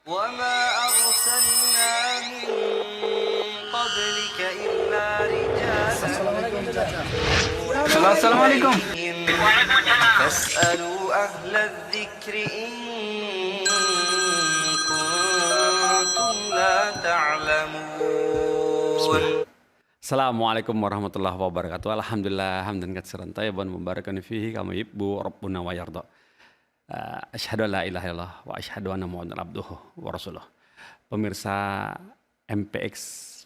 وما أرسلنا من قبلك إلا رجالا نوحي Assalamualaikum. إليهم فاسألوا أهل الذكر إن كنتم لا تعلمون. Assalamualaikum warahmatullahi wabarakatuh. Alhamdulillah hamdan katsiran thayyiban mubarakan fihi kama yuhibbu rabbuna wa yarda. Asyhadu an la ilaha illallah wa asyhadu anna muhammadan abduhu wa rasuluh. Pemirsa MPX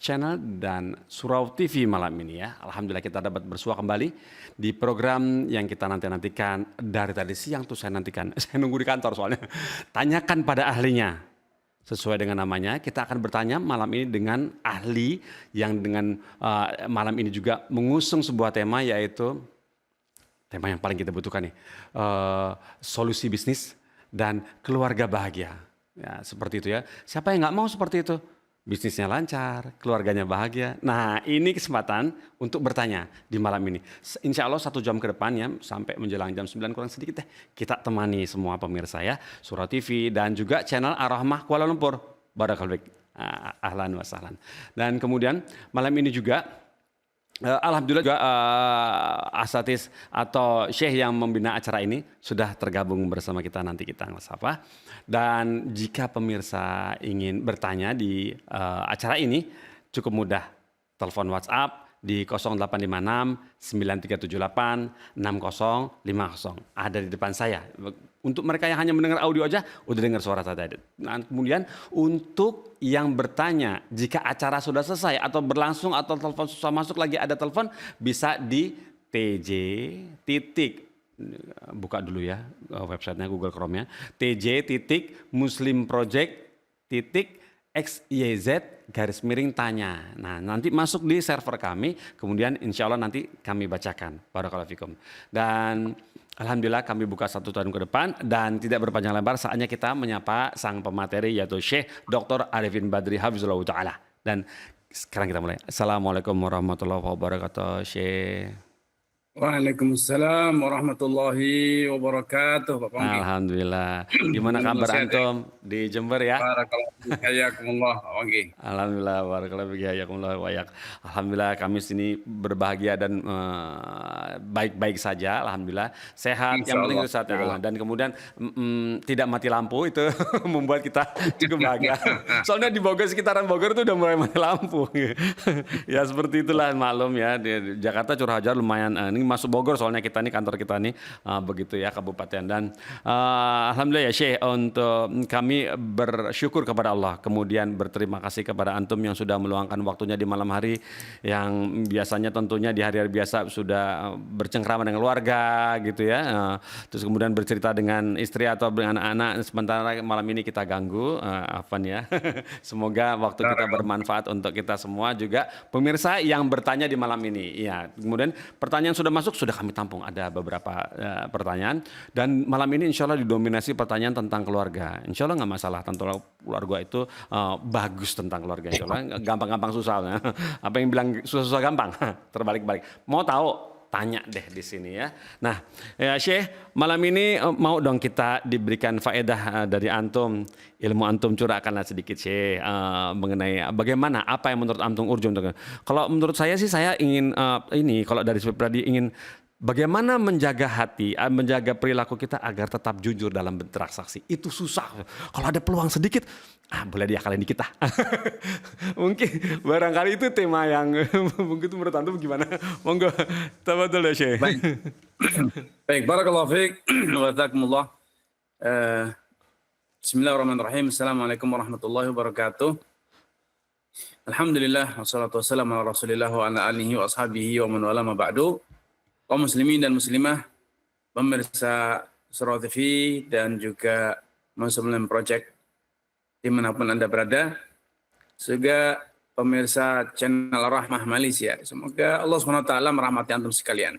Channel dan Surau TV malam ini ya. Alhamdulillah kita dapat bersua kembali di program yang kita nantikan dari tadi siang tuh saya nantikan. Saya nunggu di kantor soalnya. Tanyakan pada ahlinya. Sesuai dengan namanya, kita akan bertanya malam ini dengan ahli yang dengan malam ini juga mengusung sebuah tema, yaitu tema yang paling kita butuhkan nih, solusi bisnis dan keluarga bahagia. Ya, seperti itu ya. Siapa yang nggak mau seperti itu? Bisnisnya lancar, keluarganya bahagia. Nah, ini kesempatan untuk bertanya di malam ini. Insya Allah 1 jam ke depannya sampai menjelang jam 9 kurang sedikit deh. Kita temani semua pemirsa ya, Surau TV dan juga channel Ar-Rahmah Kuala Lumpur. Barakallahu fiik. Ahlan wa sahlan. Dan kemudian malam ini juga alhamdulillah juga asatis atau syekh yang membina acara ini sudah tergabung bersama kita, nanti kita sapa. Dan jika pemirsa ingin bertanya di acara ini cukup mudah, telepon WhatsApp di 0856 9378 6050 ada di depan saya. Untuk mereka yang hanya mendengar audio aja udah dengar suara saya. Nah, kemudian untuk yang bertanya jika acara sudah selesai atau berlangsung atau telepon susah masuk lagi ada telepon, bisa di TJ titik, buka dulu ya websitenya Google Chrome-nya, TJ titik Muslim Project titik XYZ garis miring tanya. Nah, nanti masuk di server kami, kemudian insya Allah nanti kami bacakan. Barakallahu fikum. Dan alhamdulillah kami buka 1 tahun ke depan dan tidak berpanjang lebar, saatnya kita menyapa sang pemateri yaitu Syekh Dr. Arifin Badri Hafizullah Ta'ala. Dan sekarang kita mulai. Assalamualaikum warahmatullahi wabarakatuh, Syekh. Waalaikumsalam warahmatullahi wabarakatuh, Pak Pongki. Alhamdulillah. Gimana kabar antum di Jember ya? Barakallahu hayakumullah, Pak Pongki. Alhamdulillah, barakallahu fiik, hayakumullah wa yak. Alhamdulillah kami sini berbahagia dan baik-baik saja, alhamdulillah. Sehat, yang penting itu sehat ya Allah. Dan kemudian tidak mati lampu itu membuat kita cukup bahagia. Soalnya di Bogor, sekitaran Bogor itu udah mulai mati lampu. Ya seperti itulah, maklum ya. Di Jakarta curah hujan lumayan, ini masuk Bogor soalnya kita nih, kantor kita nih, begitu ya kabupaten. Dan alhamdulillah ya Syekh, untuk kami bersyukur kepada Allah, kemudian berterima kasih kepada antum yang sudah meluangkan waktunya di malam hari yang biasanya tentunya di hari-hari biasa sudah bercengkrama dengan keluarga gitu ya, terus kemudian bercerita dengan istri atau dengan anak, sementara malam ini kita ganggu, Afan ya. Semoga waktu kita bermanfaat untuk kita semua, juga pemirsa yang bertanya di malam ini. Ya, kemudian pertanyaan sudah masuk, sudah kami tampung, ada beberapa pertanyaan, dan malam ini insya Allah didominasi pertanyaan tentang keluarga. Insya Allah nggak masalah, tentang keluarga itu bagus, tentang keluarga insya Allah, gampang-gampang susah. Apa yang bilang susah-susah gampang, terbalik-balik. Mau tahu? Tanya deh di sini ya. Nah, ya Syekh, malam ini mau dong kita diberikan faedah dari antum, ilmu antum curahkanlah sedikit Syekh, mengenai bagaimana, apa yang menurut antum urgent. Kalau menurut saya sih, saya ingin ini, kalau dari pribadi ingin bagaimana menjaga hati, menjaga perilaku kita agar tetap jujur dalam bertransaksi. Itu susah. Kalau ada peluang sedikit, boleh diakalin dikit lah. Mungkin barangkali itu tema yang mungkin itu menurut antum gimana? Monggo, tafadhol ya Syekh. Baik. Baik, barakallahu fiik wa jazakumullah. Bismillahirrahmanirrahim. Assalamualaikum warahmatullahi wabarakatuh. Alhamdulillah wassalatu wassalamu ala Rasulillah wa ala alihi wa ashabihi wa man wala ma ba'du. Kaum muslimin dan muslimah, pemirsa Surau TV dan juga Muslim Project dimanapun Anda berada, juga pemirsa channel Rahmah Malaysia. Semoga Allah SWT merahmati antum sekalian.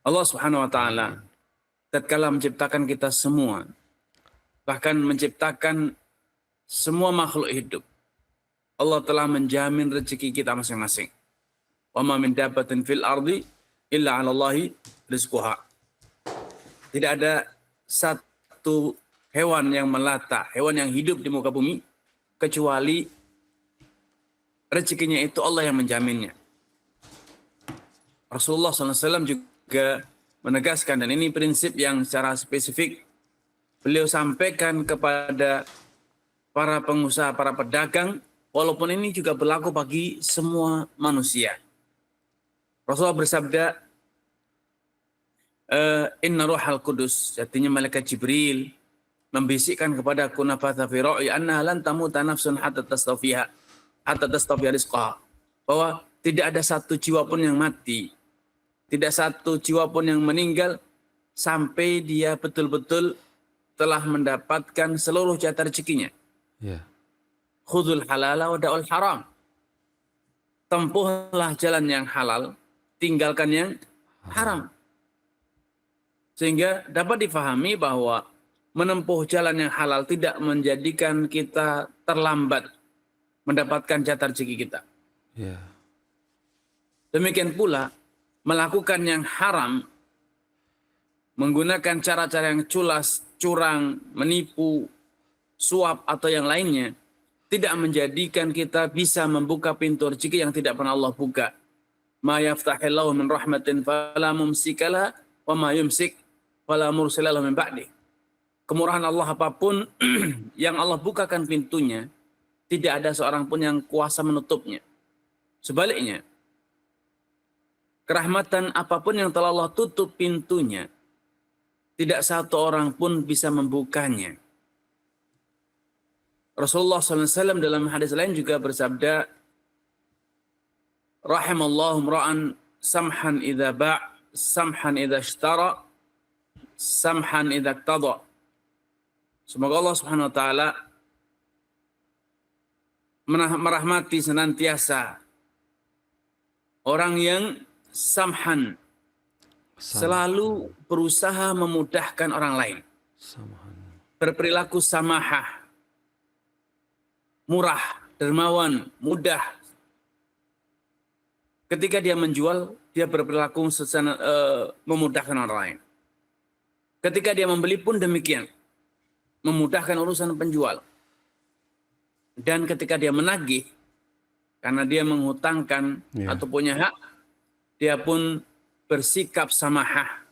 Allah SWT tatkala menciptakan kita semua, bahkan menciptakan semua makhluk hidup, Allah telah menjamin rezeki kita masing-masing. Wa ma min dabbatin fil ardi illa 'ala Allahi rizquha. Tidak ada satu hewan yang melata, hewan yang hidup di muka bumi, kecuali rezekinya itu Allah yang menjaminnya. Rasulullah SAW juga menegaskan, dan ini prinsip yang secara spesifik beliau sampaikan kepada para pengusaha, para pedagang, walaupun ini juga berlaku bagi semua manusia. Rasulullah bersabda, Inna ruhal kudus, artinya malaikat Jibril, membisikkan kepada aku nafatha fi ra'i anna lan tamuta nafsun hatta tastafiha rizqaha, bahwa tidak ada satu jiwa pun yang mati, tidak satu jiwa pun yang meninggal sampai dia betul-betul telah mendapatkan seluruh jatah rezekinya. Ya. Khudul halala wa da'ul haram. Tempuhlah jalan yang halal, tinggalkan yang haram. Sehingga dapat difahami bahwa menempuh jalan yang halal tidak menjadikan kita terlambat mendapatkan jatah rezeki kita. Ya. Demikian pula melakukan yang haram, menggunakan cara-cara yang culas, curang, menipu, suap atau yang lainnya, tidak menjadikan kita bisa membuka pintu rezeki yang tidak pernah Allah buka. Ma yaftahillahu min rahmatin fala mumsikalah wa ma yumsik fala mursilalah min ba'di. Kemurahan Allah apapun yang Allah bukakan pintunya, tidak ada seorang pun yang kuasa menutupnya. Sebaliknya, kerahmatan apapun yang telah Allah tutup pintunya, tidak satu orang pun bisa membukanya. Rasulullah SAW dalam hadis lain juga bersabda, Rahimallahu mra'an samhan idza ba' samhan idza ishtara samhan idza iqtada. Semoga Allah Subhanahu wa taala merahmati senantiasa orang yang samhan, selalu berusaha memudahkan orang lain, berperilaku samahah, murah, dermawan, mudah. Ketika dia menjual, dia berperilaku memudahkan orang lain. Ketika dia membeli pun demikian, memudahkan urusan penjual. Dan ketika dia menagih, karena dia menghutangkan atau punya hak, dia pun bersikap samahah,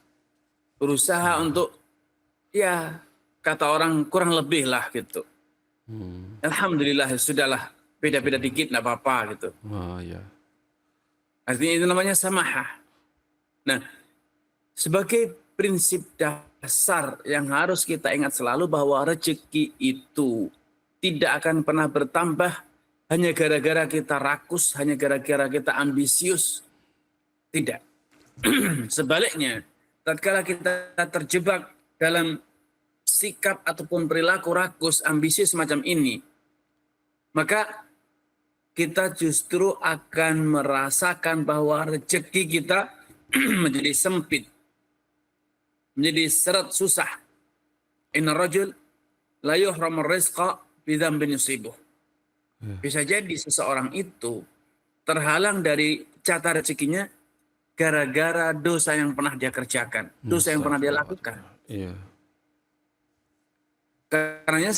berusaha untuk, ya kata orang kurang lebih lah gitu. Alhamdulillah, sudahlah, beda-beda dikit nggak apa-apa gitu. Oh, ya. Artinya itu namanya samahah. Nah, sebagai prinsip dasar yang harus kita ingat selalu bahwa rezeki itu tidak akan pernah bertambah hanya gara-gara kita rakus, hanya gara-gara kita ambisius. Tidak. Sebaliknya, tatkala kita terjebak dalam sikap ataupun perilaku rakus, ambisius semacam ini, maka kita justru akan merasakan bahwa rezeki kita menjadi sempit, menjadi seret susah. Inna rajul la yuhramur rizqa bidzambin yusibuh. Bisa jadi seseorang itu terhalang dari jatah rezekinya gara-gara dosa yang pernah dia kerjakan, dosa yang pernah dia lakukan. Iya. Karenanya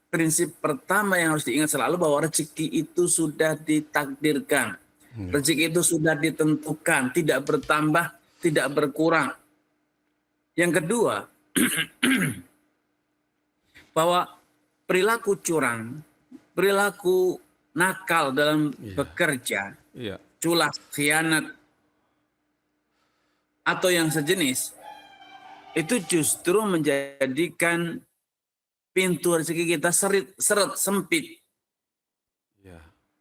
prinsip pertama yang harus diingat selalu bahwa rezeki itu sudah ditakdirkan. Rezeki itu sudah ditentukan, tidak bertambah, tidak berkurang. Yang kedua, bahwa perilaku curang, perilaku nakal dalam bekerja, culas, khianat, atau yang sejenis, itu justru menjadikan pintu rezeki kita seret sempit.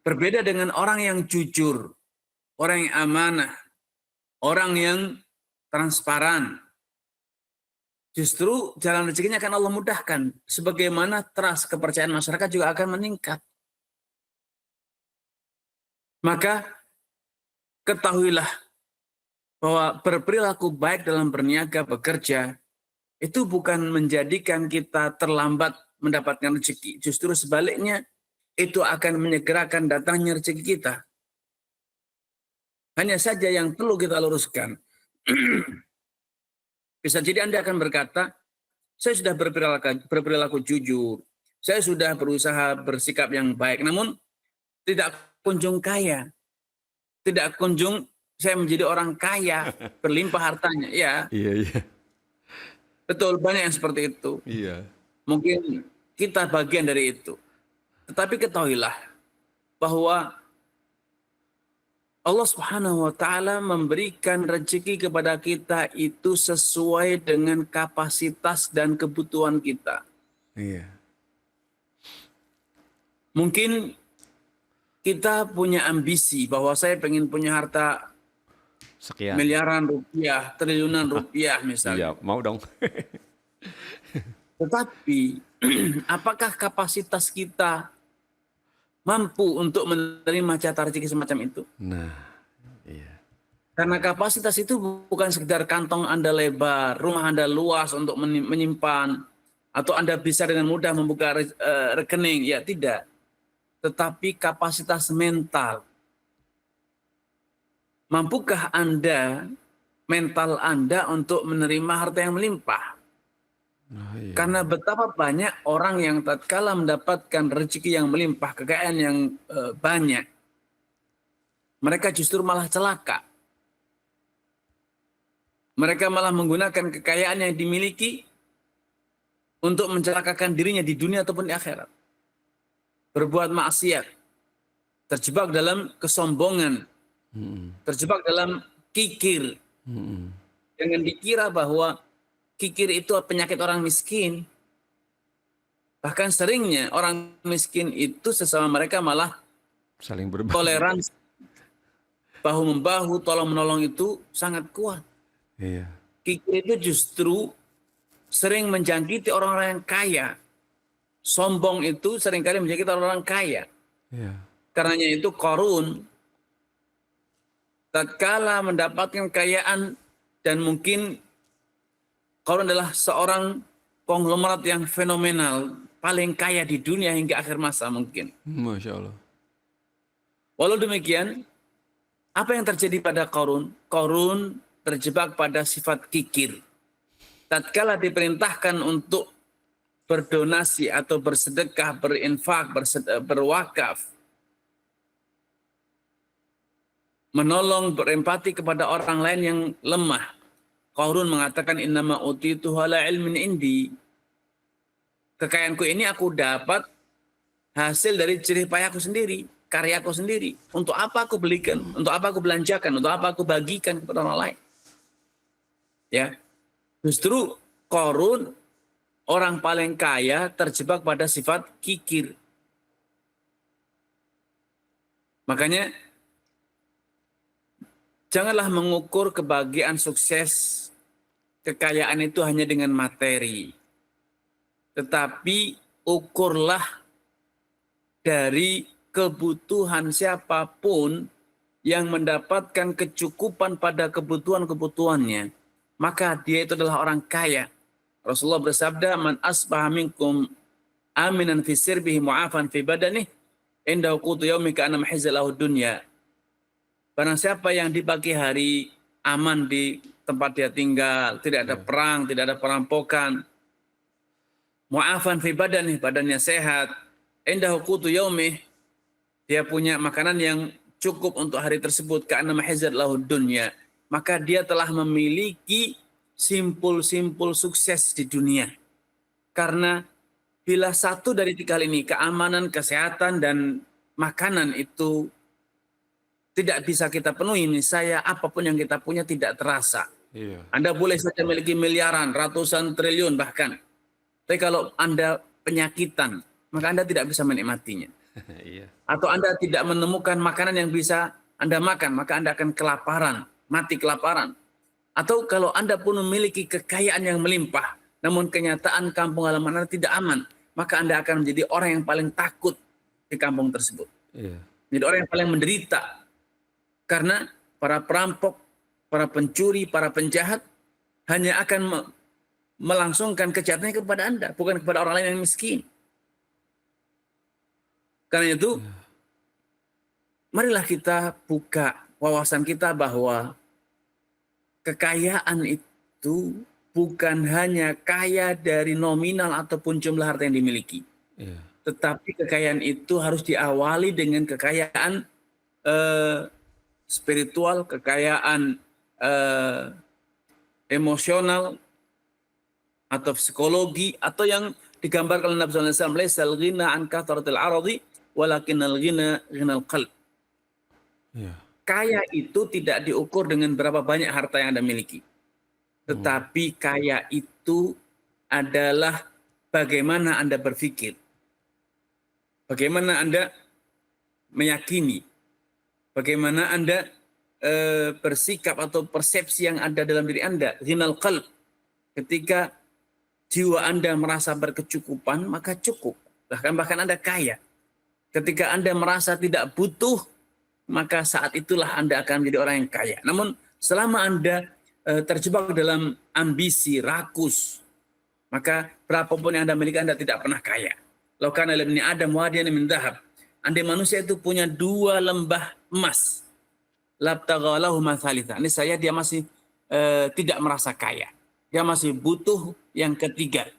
Berbeda dengan orang yang jujur, orang yang amanah, orang yang transparan. Justru jalan rezekinya akan Allah mudahkan. Sebagaimana trust kepercayaan masyarakat juga akan meningkat. Maka ketahuilah bahwa berperilaku baik dalam berniaga, bekerja, itu bukan menjadikan kita terlambat mendapatkan rezeki. Justru sebaliknya, itu akan menyegerakan datangnya rezeki kita. Hanya saja yang perlu kita luruskan. Bisa jadi Anda akan berkata, Saya sudah berperilaku jujur. Saya sudah berusaha bersikap yang baik. Namun tidak kunjung kaya. Tidak kunjung saya menjadi orang kaya, berlimpah hartanya. Ya, Iya, iya. betul, banyak yang seperti itu. Iya. Mungkin kita bagian dari itu. Tetapi ketahuilah bahwa Allah Subhanahu wa taala memberikan rezeki kepada kita itu sesuai dengan kapasitas dan kebutuhan kita. Iya. Mungkin kita punya ambisi bahwa saya pengen punya harta Sekian. miliaran rupiah, triliunan rupiah Iya, misalnya. mau dong. Tetapi apakah kapasitas kita mampu untuk menerima jatah rezeki semacam itu? Nah, iya. Karena kapasitas itu bukan sekedar kantong Anda lebar, rumah Anda luas untuk menyimpan, atau Anda bisa dengan mudah membuka rekening. Ya, tidak. Tetapi kapasitas mental. Mampukah Anda, mental Anda untuk menerima harta yang melimpah? Nah, iya. Karena betapa banyak orang yang tatkala mendapatkan rezeki yang melimpah, kekayaan yang banyak, mereka justru malah celaka. Mereka malah menggunakan kekayaan yang dimiliki untuk mencelakakan dirinya di dunia ataupun di akhirat. Berbuat maksiat, terjebak dalam kesombongan, terjebak dalam kikir. Jangan dikira bahwa kikir itu penyakit orang miskin. Bahkan seringnya orang miskin itu sesama mereka malah Saling berbagi. toleransi, bahu-membahu, tolong-menolong itu sangat kuat. Iya. Kikir itu justru sering menjangkiti orang-orang yang kaya. Sombong itu seringkali menjangkiti orang-orang kaya. Iya. Karenanya itu Qarun tatkala mendapatkan kekayaan, dan mungkin Qarun adalah seorang konglomerat yang fenomenal, paling kaya di dunia hingga akhir masa mungkin. Masya Allah. Walau demikian, apa yang terjadi pada Qarun? Qarun terjebak pada sifat kikir. Tatkala diperintahkan untuk berdonasi atau bersedekah, berinfak, berwakaf, menolong, berempati kepada orang lain yang lemah, Qarun mengatakan innama utitu ala ilmin indi. Kekayaanku ini aku dapat hasil dari jerih payahku sendiri, karyaku sendiri. Untuk apa aku belikan? Untuk apa aku belanjakan? Untuk apa aku bagikan kepada orang lain? Ya. Justru Qarun, orang paling kaya, terjebak pada sifat kikir. Makanya janganlah mengukur kebahagiaan, sukses, kekayaan itu hanya dengan materi. Tetapi ukurlah dari kebutuhan siapapun yang mendapatkan kecukupan pada kebutuhan-kebutuhannya, maka dia itu adalah orang kaya. Rasulullah bersabda, "Man asbaha minkum aminan fi sirbihi mu'afan fi badanih, indahu qutu yaumi ka'anna mahizalahu dunya." Barang siapa yang di pagi hari aman di tempat dia tinggal, tidak ada perang, tidak ada perampokan, mu'afan fi badanih, badannya sehat, indahu qutu yaumi, dia punya makanan yang cukup untuk hari tersebut, ka'anna mahizalahu dunya, maka dia telah memiliki simpul-simpul sukses di dunia. Karena bila satu dari tiga hal ini, keamanan, kesehatan, dan makanan itu tidak bisa kita penuhi, misalnya apapun yang kita punya tidak terasa. Iya. Anda boleh saja memiliki miliaran, ratusan triliun bahkan. Tapi kalau Anda penyakitan, maka Anda tidak bisa menikmatinya. Iya. Atau Anda tidak menemukan makanan yang bisa Anda makan, maka Anda akan kelaparan, mati kelaparan. Atau kalau Anda pun memiliki kekayaan yang melimpah, namun kenyataan kampung halaman Anda tidak aman, maka Anda akan menjadi orang yang paling takut di kampung tersebut. Iya. Jadi orang yang paling menderita. Karena para perampok, para pencuri, para penjahat hanya akan melangsungkan kejahatannya kepada Anda, bukan kepada orang lain yang miskin. Karena itu, marilah kita buka wawasan kita bahwa kekayaan itu bukan hanya kaya dari nominal ataupun jumlah harta yang dimiliki. Iya. Tetapi kekayaan itu harus diawali dengan kekayaan spiritual, kekayaan emosional atau psikologi, atau yang digambarkan oleh Nabi SAW, laisal ghina an kathratil aradi walakinnal ghina ghinal qalb. Iya. Kaya itu tidak diukur dengan berapa banyak harta yang Anda miliki. Tetapi kaya itu adalah bagaimana Anda berpikir. Bagaimana Anda meyakini. Bagaimana Anda bersikap atau persepsi yang ada dalam diri Anda. Ghinal qalb. Ketika jiwa Anda merasa berkecukupan, maka cukup. Bahkan Anda kaya. Ketika Anda merasa tidak butuh, maka saat itulah Anda akan menjadi orang yang kaya. Namun selama Anda terjebak dalam ambisi, rakus, maka berapapun yang Anda miliki, Anda tidak pernah kaya. Lau kana libni Adam wadiyan min dhahab. Andai manusia itu punya 2 lembah emas, labtaghalahu mathalitha. Ini saya dia masih tidak merasa kaya. Dia masih butuh yang ketiga.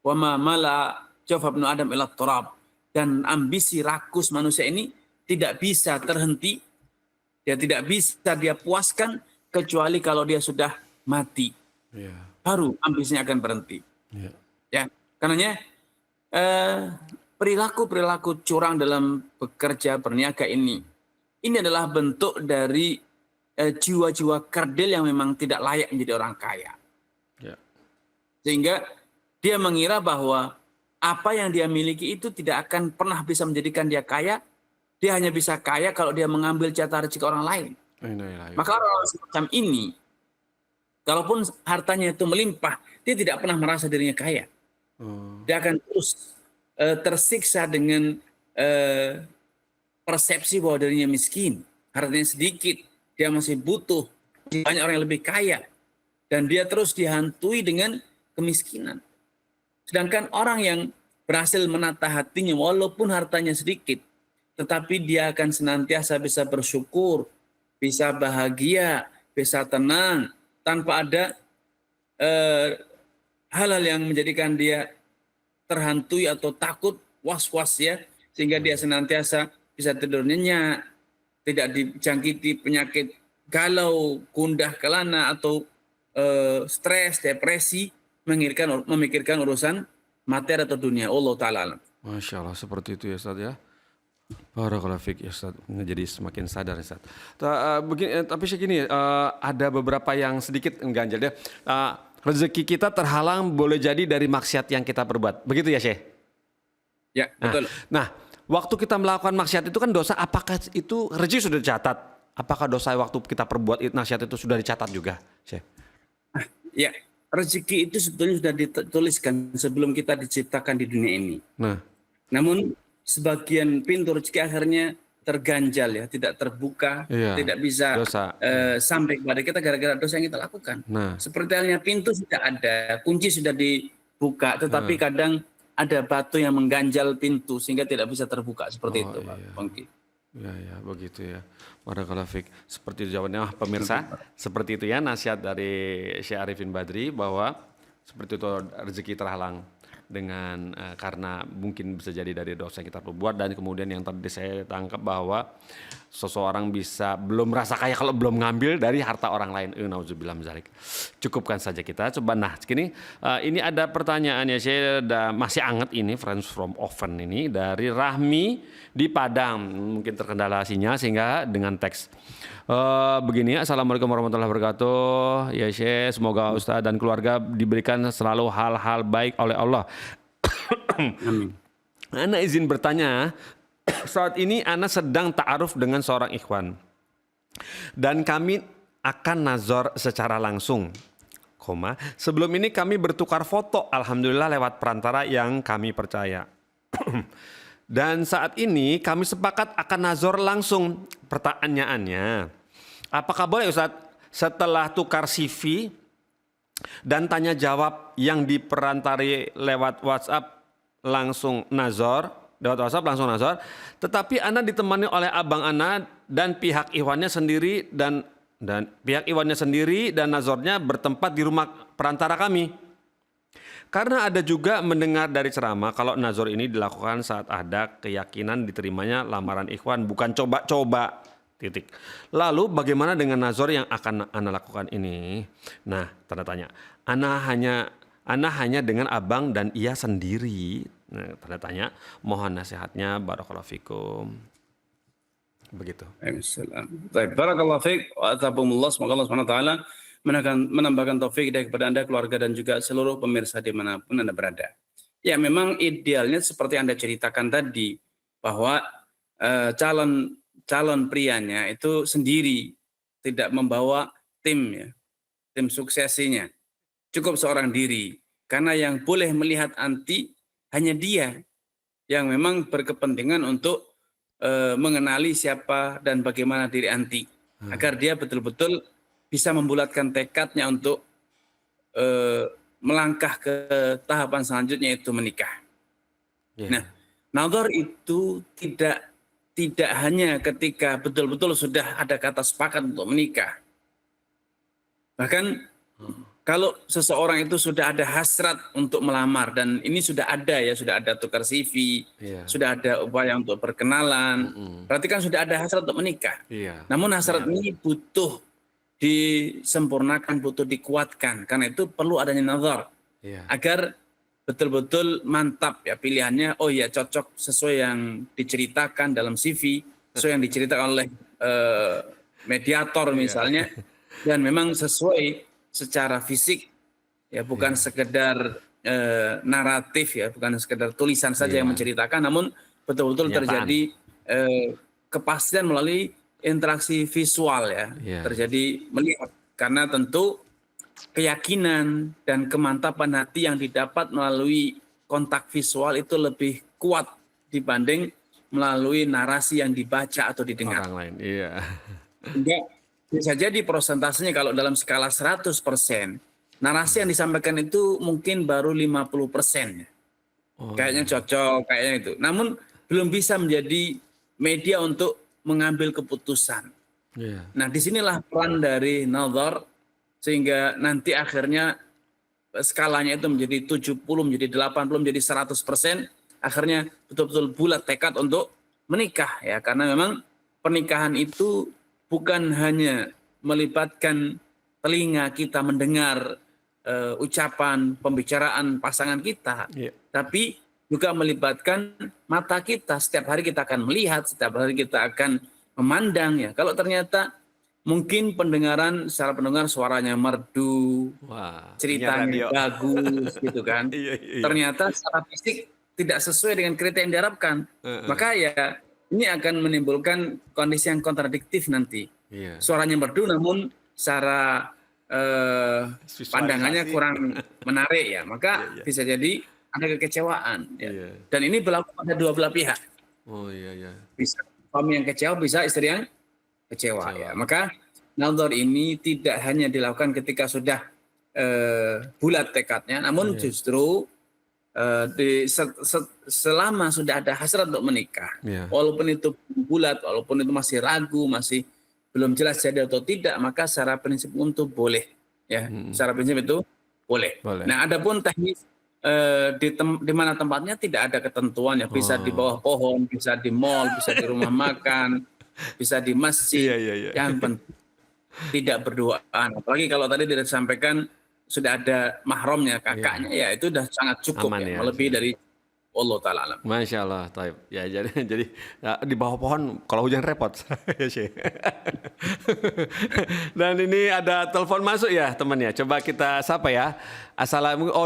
Wa ma mala jawfa ibnu Adam ila turab. Dan ambisi rakus manusia ini tidak bisa terhenti, dia tidak bisa dia puaskan kecuali kalau dia sudah mati. Iya. Baru ambisinya akan berhenti. Iya. Ya, karenanya perilaku curang dalam bekerja berniaga ini adalah bentuk dari jiwa-jiwa kerdil yang memang tidak layak menjadi orang kaya. Iya. Sehingga dia mengira bahwa apa yang dia miliki itu tidak akan pernah bisa menjadikan dia kaya. Dia hanya bisa kaya kalau dia mengambil jatah rezeki orang lain. Maka orang semacam ini, kalaupun hartanya itu melimpah, dia tidak pernah merasa dirinya kaya. Dia akan terus tersiksa dengan persepsi bahwa dirinya miskin, hartanya sedikit, dia masih butuh, banyak orang yang lebih kaya, dan dia terus dihantui dengan kemiskinan. Sedangkan orang yang berhasil menata hatinya, walaupun hartanya sedikit, tetapi dia akan senantiasa bisa bersyukur, bisa bahagia, bisa tenang, tanpa ada hal-hal yang menjadikan dia terhantui atau takut, was-was ya, sehingga dia senantiasa bisa tidur nyenyak, tidak dijangkiti penyakit galau, gundah kelana, atau stres, depresi, memikirkan urusan materi atau dunia. Allah Ta'ala. Masya Allah, seperti itu ya Ustaz ya. Barakallahu fiik ya Ustaz, jadi semakin sadar ya Ustaz. Tapi segini, ada beberapa yang sedikit mengganjal ya. Rezeki kita terhalang boleh jadi dari maksiat yang kita perbuat. Begitu ya Syekh? Ya, betul. Nah, waktu kita melakukan maksiat itu kan dosa, apakah itu rezeki sudah dicatat? Apakah dosa waktu kita perbuat maksiat itu sudah dicatat juga, Syekh? Ya, rezeki itu sebetulnya sudah dituliskan sebelum kita diciptakan di dunia ini. Namun sebagian pintu rezeki akhirnya terganjal ya, tidak terbuka, tidak bisa sampai kepada kita gara-gara dosa yang kita lakukan. Seperti halnya pintu sudah ada, kunci sudah dibuka, tetapi kadang ada batu yang mengganjal pintu sehingga tidak bisa terbuka, seperti itu, Pak Pongki. Ya, begitu ya. Barakallahu fiik. Seperti itu jawabannya, pemirsa. Seperti itu ya nasihat dari Syekh Arifin Badri, bahwa seperti itu rezeki terhalang dengan karena mungkin bisa jadi dari dosa yang kita perbuat. Dan kemudian yang tadi saya tangkap bahwa seseorang bisa belum merasa kaya kalau belum ngambil dari harta orang lain. Nauzubillah min dzalik. Cukupkan saja kita. Coba ini ada pertanyaan ya, saya masih anget ini, Friends from Oven ini dari Rahmi di Padang. Mungkin terkendala sinyal sehingga dengan teks. Begini, Assalamualaikum warahmatullahi wabarakatuh. Ya Syekh, semoga Ustaz dan keluarga diberikan selalu hal-hal baik oleh Allah. Amin. Ana izin bertanya, saat ini Ana sedang ta'aruf dengan seorang ikhwan. Dan kami akan nazar secara langsung. Sebelum ini kami bertukar foto, alhamdulillah lewat perantara yang kami percaya. Dan saat ini kami sepakat akan nazar langsung. Pertanyaannya, apakah boleh Ustaz setelah tukar CV dan tanya jawab yang diperantari lewat WhatsApp langsung nazar, tetapi Ana ditemani oleh abang Ana dan pihak ikhwannya sendiri dan Dan pihak Iwannya sendiri dan nazornya bertempat di rumah perantara kami. Karena ada juga mendengar dari ceramah kalau nazor ini dilakukan saat ada keyakinan diterimanya lamaran ikhwan, bukan coba-coba. Titik. Lalu bagaimana dengan nazor yang akan Ana lakukan ini? Nah, tanda tanya. Ana hanya dengan abang dan ia sendiri. Nah, tanda tanya. Mohon nasihatnya. Barakallahu fikum. Begitu. Baik, barakallahu fiik wa atakumullah. Semoga Allah Subhanahu wa taala menambahkan taufik kepada Anda, keluarga dan juga seluruh pemirsa dimanapun Anda berada. Ya, memang idealnya seperti Anda ceritakan tadi bahwa calon prianya itu sendiri, tidak membawa tim ya, tim suksesinya. Cukup seorang diri. Karena yang boleh melihat anti hanya dia yang memang berkepentingan untuk mengenali siapa dan bagaimana diri anti, agar dia betul-betul bisa membulatkan tekadnya untuk melangkah ke tahapan selanjutnya, yaitu menikah. Nah, nazar itu tidak hanya ketika betul-betul sudah ada kata sepakat untuk menikah. Bahkan kalau seseorang itu sudah ada hasrat untuk melamar, dan ini sudah ada tukar CV, sudah ada upaya untuk perkenalan, berarti kan sudah ada hasrat untuk menikah. Namun hasrat ini butuh disempurnakan, butuh dikuatkan. Karena itu perlu adanya nazar agar betul-betul mantap ya pilihannya. Oh ya, cocok sesuai yang diceritakan dalam CV, sesuai yang diceritakan oleh mediator misalnya, dan memang sesuai secara fisik ya, bukan sekedar naratif ya, bukan sekedar tulisan saja yang menceritakan, namun betul-betul terjadi kepastian melalui interaksi visual ya, terjadi melihat. Karena tentu keyakinan dan kemantapan hati yang didapat melalui kontak visual itu lebih kuat dibanding melalui narasi yang dibaca atau didengar. Orang lain, Enggak, bisa jadi persentasenya kalau dalam skala 100%, narasi yang disampaikan itu mungkin baru 50%. Kayaknya cocok, kayaknya itu. Namun belum bisa menjadi media untuk mengambil keputusan. Nah, disinilah peran dari nazar, sehingga nanti akhirnya skalanya itu menjadi 70, menjadi 80, menjadi 100%. Akhirnya betul-betul bulat tekad untuk menikah ya, karena memang pernikahan itu bukan hanya melibatkan telinga kita mendengar ucapan, pembicaraan pasangan kita, tapi juga melibatkan mata kita. Setiap hari kita akan melihat, setiap hari kita akan memandang ya. Kalau ternyata mungkin secara pendengar suaranya merdu, ceritanya bagus gitu kan. Ternyata secara fisik tidak sesuai dengan kriteria yang diharapkan. Maka ya ini akan menimbulkan kondisi yang kontradiktif nanti. Suaranya merdu namun secara pandangannya kurang menarik ya. Maka bisa jadi ada kekecewaan. Ya. Dan ini berlaku pada dua belah pihak. Bisa suami yang kecewa, bisa istri yang kecewa. Ya. Maka nazar ini tidak hanya dilakukan ketika sudah bulat tekadnya, namun justru selama sudah ada hasrat untuk menikah, walaupun itu bulat, walaupun itu masih ragu, masih belum jelas jadi atau tidak, maka secara prinsip untuk boleh, ya, secara prinsip itu boleh. Nah, adapun teknis di mana tempatnya tidak ada ketentuan ya, bisa di bawah pohon, bisa di mall, bisa di rumah makan, bisa di masjid, yang penting tidak berduaan. Apalagi kalau tadi tidak disampaikan sudah ada mahramnya, kakaknya, ya itu sudah sangat cukup. Aman, ya, melebihi dari Allah Ta'ala alam. Masya Allah, taib. Ya, jadi ya, di bawah pohon kalau hujan repot. Dan ini ada telepon masuk ya teman ya. Coba kita sapa ya.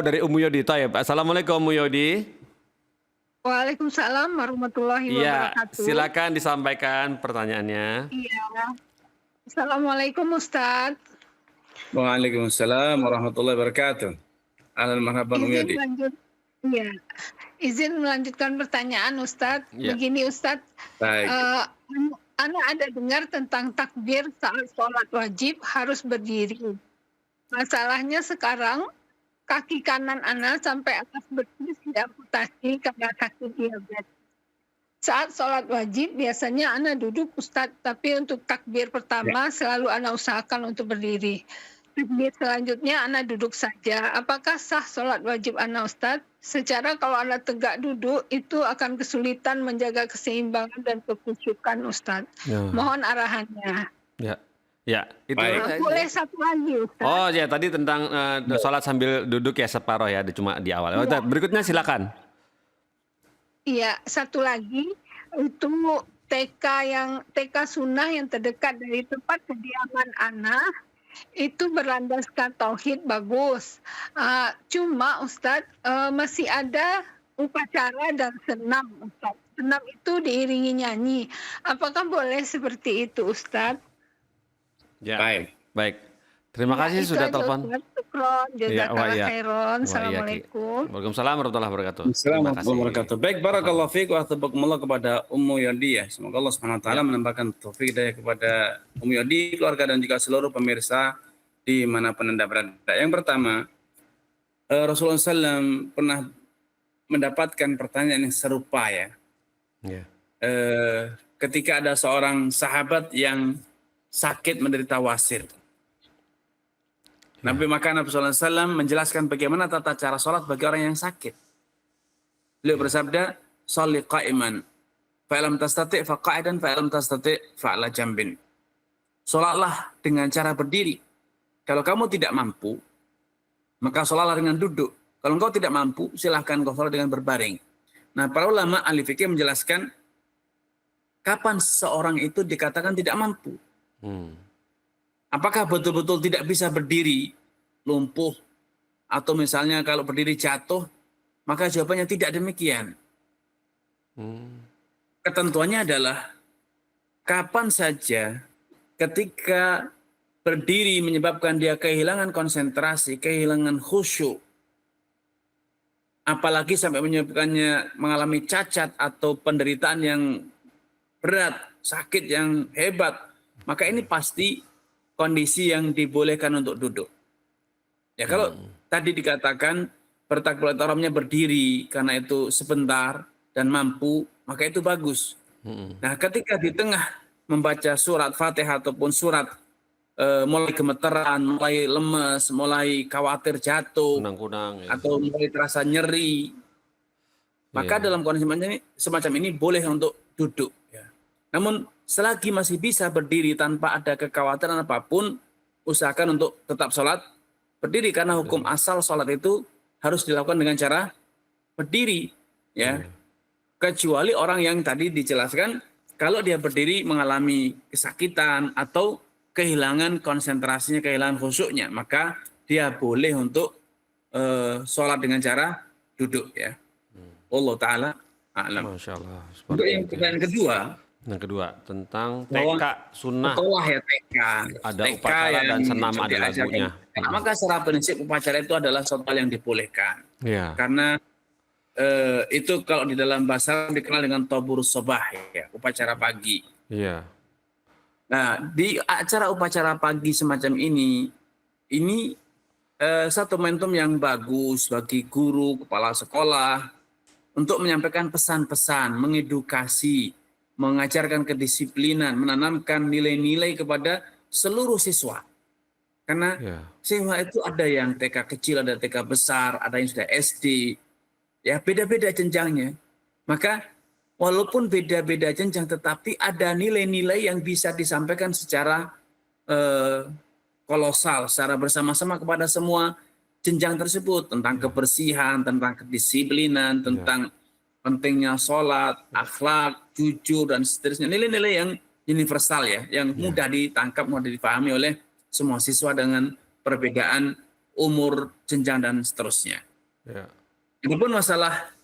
Dari Ummu Yodi, taib. Assalamualaikum Ummu Yodi. Waalaikumsalam warahmatullahi wabarakatuh. Silakan disampaikan pertanyaannya. Iya. Assalamualaikum Ustadz. Waalaikumsalam warahmatullahi wabarakatuh. Marhaban Ummu Yodi. Izin melanjutkan pertanyaan Ustadz. Begini Ustadz, Ana ada dengar tentang takbir saat sholat wajib harus berdiri. Masalahnya sekarang kaki kanan Ana sampai atas berdiri tidak amputasi karena kaki diabetes. Saat sholat wajib biasanya ana duduk Ustadz, tapi untuk takbir pertama selalu ana usahakan untuk berdiri. Takbir selanjutnya ana duduk saja. Apakah sah sholat wajib ana Ustadz? Secara kalau ana tegak duduk itu akan kesulitan menjaga keseimbangan dan kekhusyukan Ustadz. Mohon arahannya. Ya, itu boleh satu lagi Ustadz. Oh ya, tadi tentang sholat sambil duduk ya separoh ya, cuma di awal. Berikutnya silakan. Iya, satu lagi itu TK sunnah yang terdekat dari tempat kediaman anak itu berlandaskan tauhid bagus. Cuma Ustadz masih ada upacara dan senam Ustadz. Senam itu diiringi nyanyi. Apakah boleh seperti itu Ustadz? Ya, baik. Terima kasih sudah telepon. Assalamualaikum. Waalaikumsalam warahmatullahi wabarakatuh. Assalamualaikum warahmatullahi wabarakatuh. Baik, barakallahu fiik wa atabarakallah kepada Ummu Yodi ya. Semoga Allah Subhanahu wa taala menambahkan taufik hidayah kepada Ummu Yodi, keluarga dan juga seluruh pemirsa di manapun Anda berada. Yang pertama, Rasulullah SAW pernah mendapatkan pertanyaan yang serupa ya. Ketika ada seorang sahabat yang sakit menderita wasir. Nabi SAW menjelaskan bagaimana tata cara sholat bagi orang yang sakit. Beliau bersabda, "Shalli qa'iman, fa'lam tastati' faqa'idan, fa'lam tastati' fa'ala jambin." Sholatlah dengan cara berdiri. Kalau kamu tidak mampu, maka sholatlah dengan duduk. Kalau engkau tidak mampu, silahkan kau sholat dengan berbaring. Nah, para ulama ahli fikih menjelaskan kapan seorang itu dikatakan tidak mampu. Apakah betul-betul tidak bisa berdiri, lumpuh, atau misalnya kalau berdiri jatuh, maka jawabannya tidak demikian. Ketentuannya adalah kapan saja ketika berdiri menyebabkan dia kehilangan konsentrasi, kehilangan khusyuk, apalagi sampai menyebabkannya mengalami cacat atau penderitaan yang berat, sakit yang hebat, maka ini pasti kondisi yang dibolehkan untuk duduk. Ya kalau tadi dikatakan bertakbiratul ihramnya berdiri karena itu sebentar dan mampu, maka itu bagus. Nah, ketika di tengah membaca surat Fatihah ataupun surat mulai gemeteran, mulai lemes, mulai khawatir jatuh, atau mulai terasa nyeri, maka dalam kondisi semacam ini boleh untuk duduk. Ya. Namun selagi masih bisa berdiri tanpa ada kekhawatiran apapun, usahakan untuk tetap sholat berdiri karena hukum asal sholat itu harus dilakukan dengan cara berdiri, ya. Kecuali orang yang tadi dijelaskan kalau dia berdiri mengalami kesakitan atau kehilangan konsentrasinya, kehilangan khusyuknya, maka dia boleh untuk sholat dengan cara duduk, ya. Allah Ta'ala a'lam. Masya Allah. Untuk yang kedua. Yang kedua tentang TK sunnah. Ya TK. Ada TK upacara dan senam ada lagunya. Maka secara prinsip upacara itu adalah suatu hal yang dibolehkan. Ya. Karena itu kalau di dalam bahasa dikenal dengan tobur sobah, ya, upacara pagi. Iya. Nah, di acara upacara pagi semacam ini satu momentum yang bagus bagi guru, kepala sekolah untuk menyampaikan pesan-pesan, mengedukasi, mengajarkan kedisiplinan, menanamkan nilai-nilai kepada seluruh siswa. Karena siswa itu ada yang TK kecil, ada TK besar, ada yang sudah SD. Ya, beda-beda jenjangnya. Maka walaupun beda-beda jenjang, tetapi ada nilai-nilai yang bisa disampaikan secara kolosal, secara bersama-sama kepada semua jenjang tersebut. Tentang kebersihan, tentang kedisiplinan, tentang pentingnya sholat, akhlak, jujur, dan seterusnya. Nilai-nilai yang universal ya, yang mudah ditangkap, mudah dipahami oleh semua siswa dengan perbedaan umur, jenjang, dan seterusnya. Ya. Itu pun masalah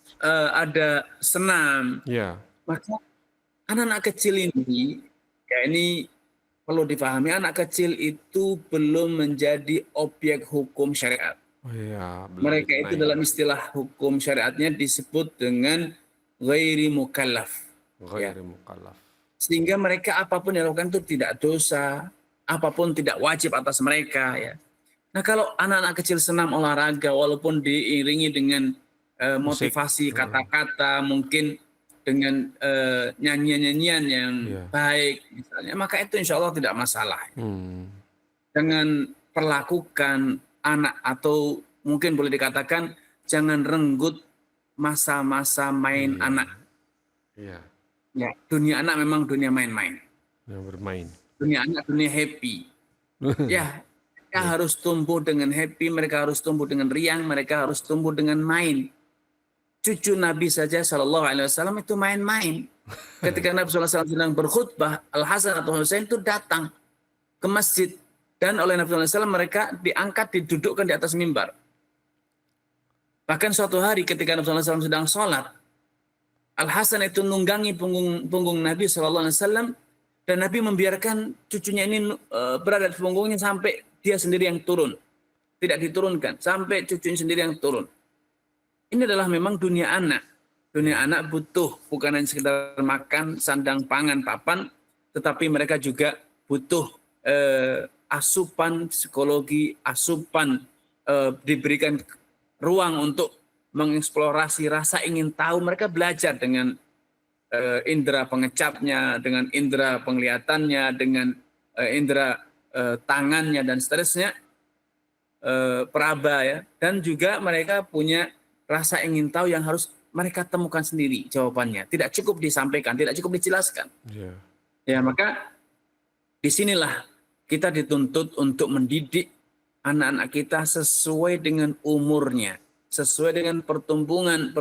ada senam. Ya. Maka anak-anak kecil ini, ya ini perlu dipahami, anak kecil itu belum menjadi objek hukum syariat. Oh iya, mereka itu dalam istilah hukum syariatnya disebut dengan ghairi mukallaf. Ghairi mukallaf. Sehingga mereka apapun yang dilakukan itu tidak dosa, apapun tidak wajib atas mereka. Ya. Nah kalau anak-anak kecil senam olahraga walaupun diiringi dengan motivasi kata-kata, mungkin dengan nyanyian-nyanyian yang baik misalnya, maka itu insya Allah tidak masalah. Jangan perlakukan anak, atau mungkin boleh dikatakan jangan renggut masa-masa main anak. Ya, dunia anak memang dunia main-main. Bermain. Dunia anak dunia happy. Ya, mereka harus tumbuh dengan happy, mereka harus tumbuh dengan riang, mereka harus tumbuh dengan main. Cucu Nabi saja Shallallahu Alaihi Wasallam itu main-main. Ketika Nabi SAW sedang berkhutbah, Al Hasan atau Husain itu datang ke masjid, dan oleh Nabi SAW mereka diangkat, didudukkan di atas mimbar. Bahkan suatu hari ketika Nabi SAW sedang sholat, Al Hasan itu nunggangi punggung Nabi SAW, dan Nabi membiarkan cucunya ini berada di punggungnya sampai dia sendiri yang turun, tidak diturunkan sampai cucunya sendiri yang turun. Ini adalah memang dunia anak. Dunia anak butuh bukan hanya sekedar makan, sandang, pangan, papan, tetapi mereka juga butuh asupan psikologi, asupan diberikan ruang untuk mengeksplorasi rasa ingin tahu. Mereka belajar dengan indera pengecapnya, dengan indera penglihatannya, dengan indera tangannya dan seterusnya, peraba ya. Dan juga mereka punya rasa ingin tahu yang harus mereka temukan sendiri jawabannya. Tidak cukup disampaikan, tidak cukup dijelaskan. Ya, maka disinilah kita dituntut untuk mendidik anak-anak kita sesuai dengan umurnya, sesuai dengan pertumbuhan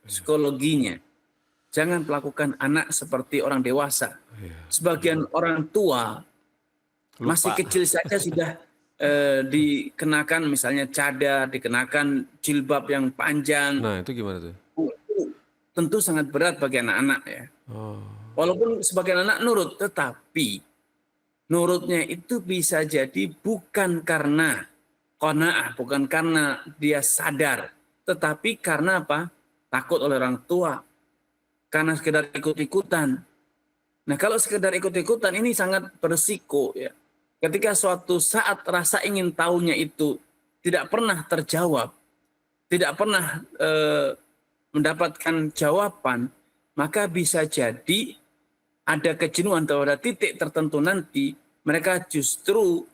psikologinya. Jangan melakukan anak seperti orang dewasa. Sebagian orang tua masih kecil saja sudah dikenakan misalnya cadar, dikenakan jilbab yang panjang. Nah, itu gimana tuh? Tentu sangat berat bagi anak-anak ya. Walaupun sebagian anak nurut, tetapi nurutnya itu bisa jadi bukan karena qanaah, bukan karena dia sadar, tetapi karena apa? Takut oleh orang tua, karena sekedar ikut-ikutan. Nah, kalau sekedar ikut-ikutan ini sangat berisiko ya. Ketika suatu saat rasa ingin tahunya itu tidak pernah terjawab, tidak pernah mendapatkan jawaban, maka bisa jadi ada kejenuhan atau ada titik tertentu nanti mereka justru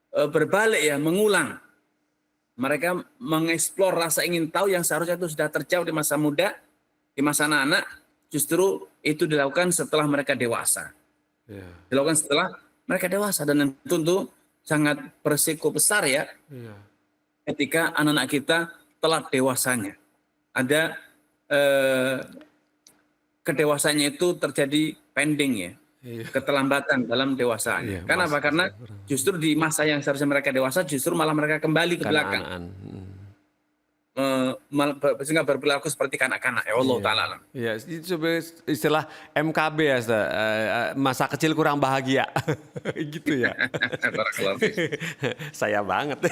berbalik ya, mengulang. Mereka mengeksplor rasa ingin tahu yang seharusnya itu sudah terjawab di masa muda, di masa anak-anak, justru itu dilakukan setelah mereka dewasa. Dilakukan setelah mereka dewasa, dan tentu sangat berisiko besar ya ketika anak-anak kita telat dewasanya. Ada kedewasannya itu terjadi pending ya, keterlambatan dalam dewasanya. Karena apa? Karena justru di masa yang seharusnya mereka dewasa, justru malah mereka kembali ke belakang. Sehingga berperilaku seperti kanak-kanak ya, Allah Ta'ala. Iya, itu istilah MKB ya, masa kecil kurang bahagia. Gitu ya. Saya banget.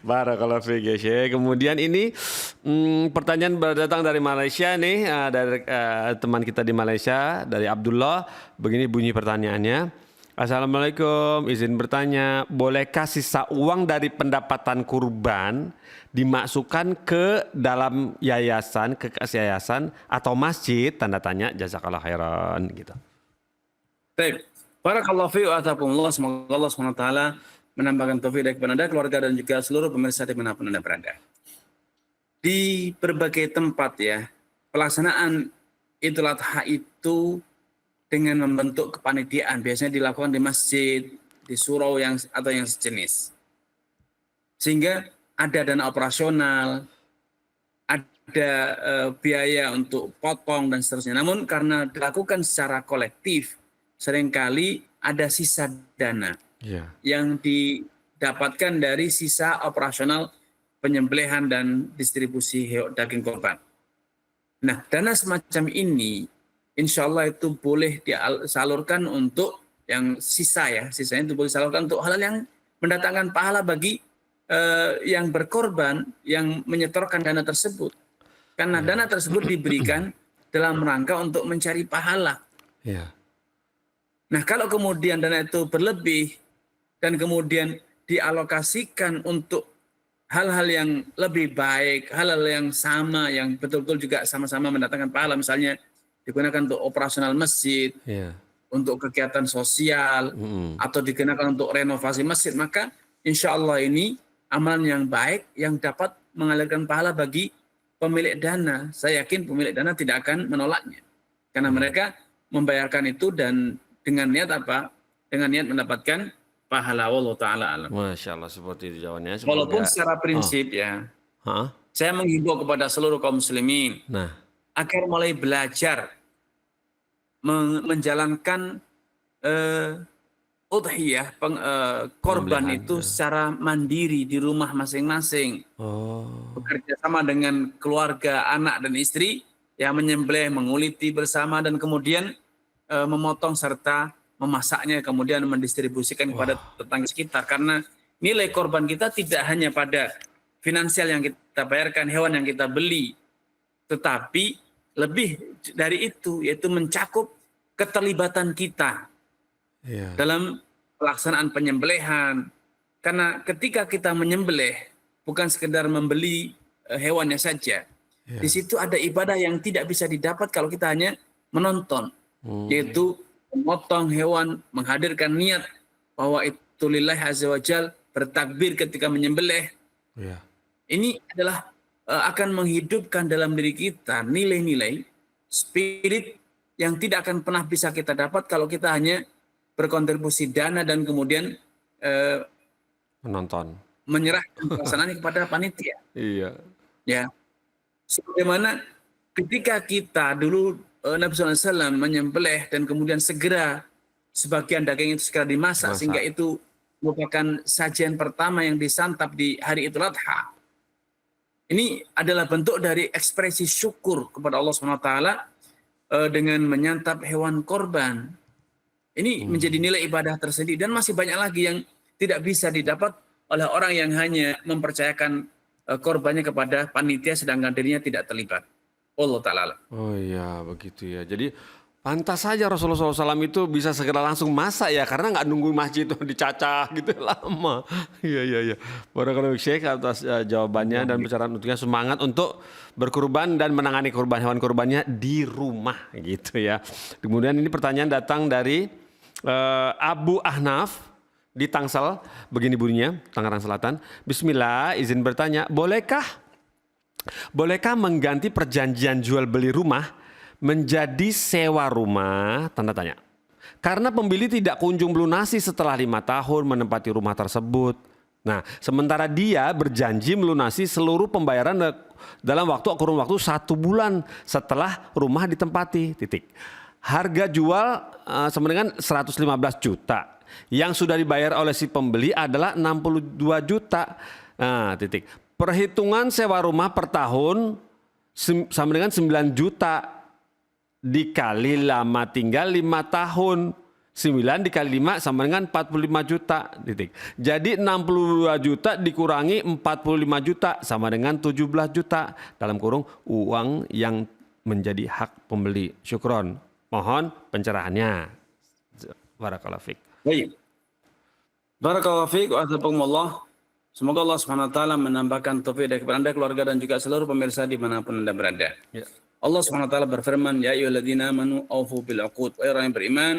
Barakallahu fiik ya Syekh. Kemudian ini pertanyaan datang dari Malaysia nih, dari teman kita di Malaysia, dari Abdullah. Begini bunyi pertanyaannya. Assalamualaikum, izin bertanya, bolehkah sisa uang dari pendapatan kurban dimasukkan ke dalam yayasan, ke kas yayasan atau masjid? Tanda tanya, jazakallah khairan gitu. Baik, barakallahu fiik wa atakumullah. Semoga Allah SWT menambahkan taufik kepada Anda, keluarga, dan juga seluruh pemirsa dimanapun Anda berada. Di berbagai tempat ya, pelaksanaan Idul Adha itu dengan membentuk kepanitiaan, biasanya dilakukan di masjid, di surau atau yang sejenis. Sehingga ada dana operasional, ada biaya untuk potong dan seterusnya. Namun karena dilakukan secara kolektif, seringkali ada sisa dana yang didapatkan dari sisa operasional penyembelihan dan distribusi daging korban. Nah, dana semacam ini insya Allah itu boleh disalurkan untuk yang sisa ya, sisanya itu boleh disalurkan untuk hal-hal yang mendatangkan pahala bagi yang berkorban, yang menyetorkan dana tersebut. Karena dana tersebut diberikan dalam rangka untuk mencari pahala. Nah, kalau kemudian dana itu berlebih dan kemudian dialokasikan untuk hal-hal yang lebih baik, hal-hal yang sama, yang betul-betul juga sama-sama mendatangkan pahala, misalnya digunakan untuk operasional masjid, untuk kegiatan sosial, atau digunakan untuk renovasi masjid, maka insya Allah ini amalan yang baik yang dapat mengalirkan pahala bagi pemilik dana. Saya yakin pemilik dana tidak akan menolaknya. Karena mereka membayarkan itu dan dengan niat apa? Dengan niat mendapatkan pahala. Wallahu ta'ala alam. Masya Allah, seperti itu jawabannya. Walaupun secara prinsip saya menghimbau kepada seluruh kaum muslimin agar mulai belajar menjalankan udhiyah, korban itu secara mandiri di rumah masing-masing. Bekerja sama dengan keluarga, anak dan istri, yang menyembelih, menguliti bersama, dan kemudian memotong serta memasaknya, kemudian mendistribusikan kepada tetangga sekitar. Karena nilai korban kita tidak hanya pada finansial yang kita bayarkan, hewan yang kita beli, tetapi lebih dari itu, yaitu mencakup keterlibatan kita dalam pelaksanaan penyembelihan. Karena ketika kita menyembelih, bukan sekedar membeli hewannya saja. Di situ ada ibadah yang tidak bisa didapat kalau kita hanya menonton, yaitu memotong hewan, menghadirkan niat bahwa itu lillahi azza wajal, bertakbir ketika menyembelih. Ini adalah akan menghidupkan dalam diri kita nilai-nilai spirit yang tidak akan pernah bisa kita dapat kalau kita hanya berkontribusi dana dan kemudian menonton, menyerahkan pelaksanaan kepada panitia. Ya, sebagaimana ketika kita dulu Nabi SAW menyembelih dan kemudian segera sebagian daging itu segera dimasak sehingga itu merupakan sajian pertama yang disantap di hari Idul Adha. Ini adalah bentuk dari ekspresi syukur kepada Allah SWT dengan menyantap hewan korban. Ini menjadi nilai ibadah tersendiri dan masih banyak lagi yang tidak bisa didapat oleh orang yang hanya mempercayakan korbannya kepada panitia sedangkan dirinya tidak terlibat. Allah Ta'ala. Oh iya, begitu ya. Jadi pantas saja Rasulullah SAW itu bisa segera langsung masak ya, karena nggak nunggu masjid itu dicacah gitu lama. Iya. Barakallahu Syekh atas jawabannya dan pencerahan untuknya. Semangat untuk berkurban dan menangani kurban hewan kurbannya di rumah gitu ya. Kemudian ini pertanyaan datang dari Abu Ahnaf di Tangsel, begini bunyinya, Tangerang Selatan. Bismillah, izin bertanya, bolehkah mengganti perjanjian jual beli rumah menjadi sewa rumah? Tanda tanya. Karena pembeli tidak kunjung melunasi setelah 5 tahun menempati rumah tersebut. Nah, sementara dia berjanji melunasi seluruh pembayaran dalam kurun waktu 1 bulan setelah rumah ditempati. Harga jual sama dengan 115 juta. Yang sudah dibayar oleh si pembeli adalah 62 juta. Nah, perhitungan sewa rumah per tahun sama dengan 9 juta dikali lama tinggal 5 tahun. 9 dikali 5 sama dengan 45 juta. Jadi 62 juta dikurangi 45 juta sama dengan 17 juta. Dalam kurung uang yang menjadi hak pembeli. Syukron. Mohon pencerahannya. Barakallahu fiik. Baik. Barakallahu fiik wa azakumullah. Semoga Allah SWT menambahkan taufik kepada Anda, keluarga dan juga seluruh pemirsa dimanapun Anda berada. Allah SWT berfirman, Ya ayyuhalladzina amanu aufu bil uqud. Wahai orang yang beriman,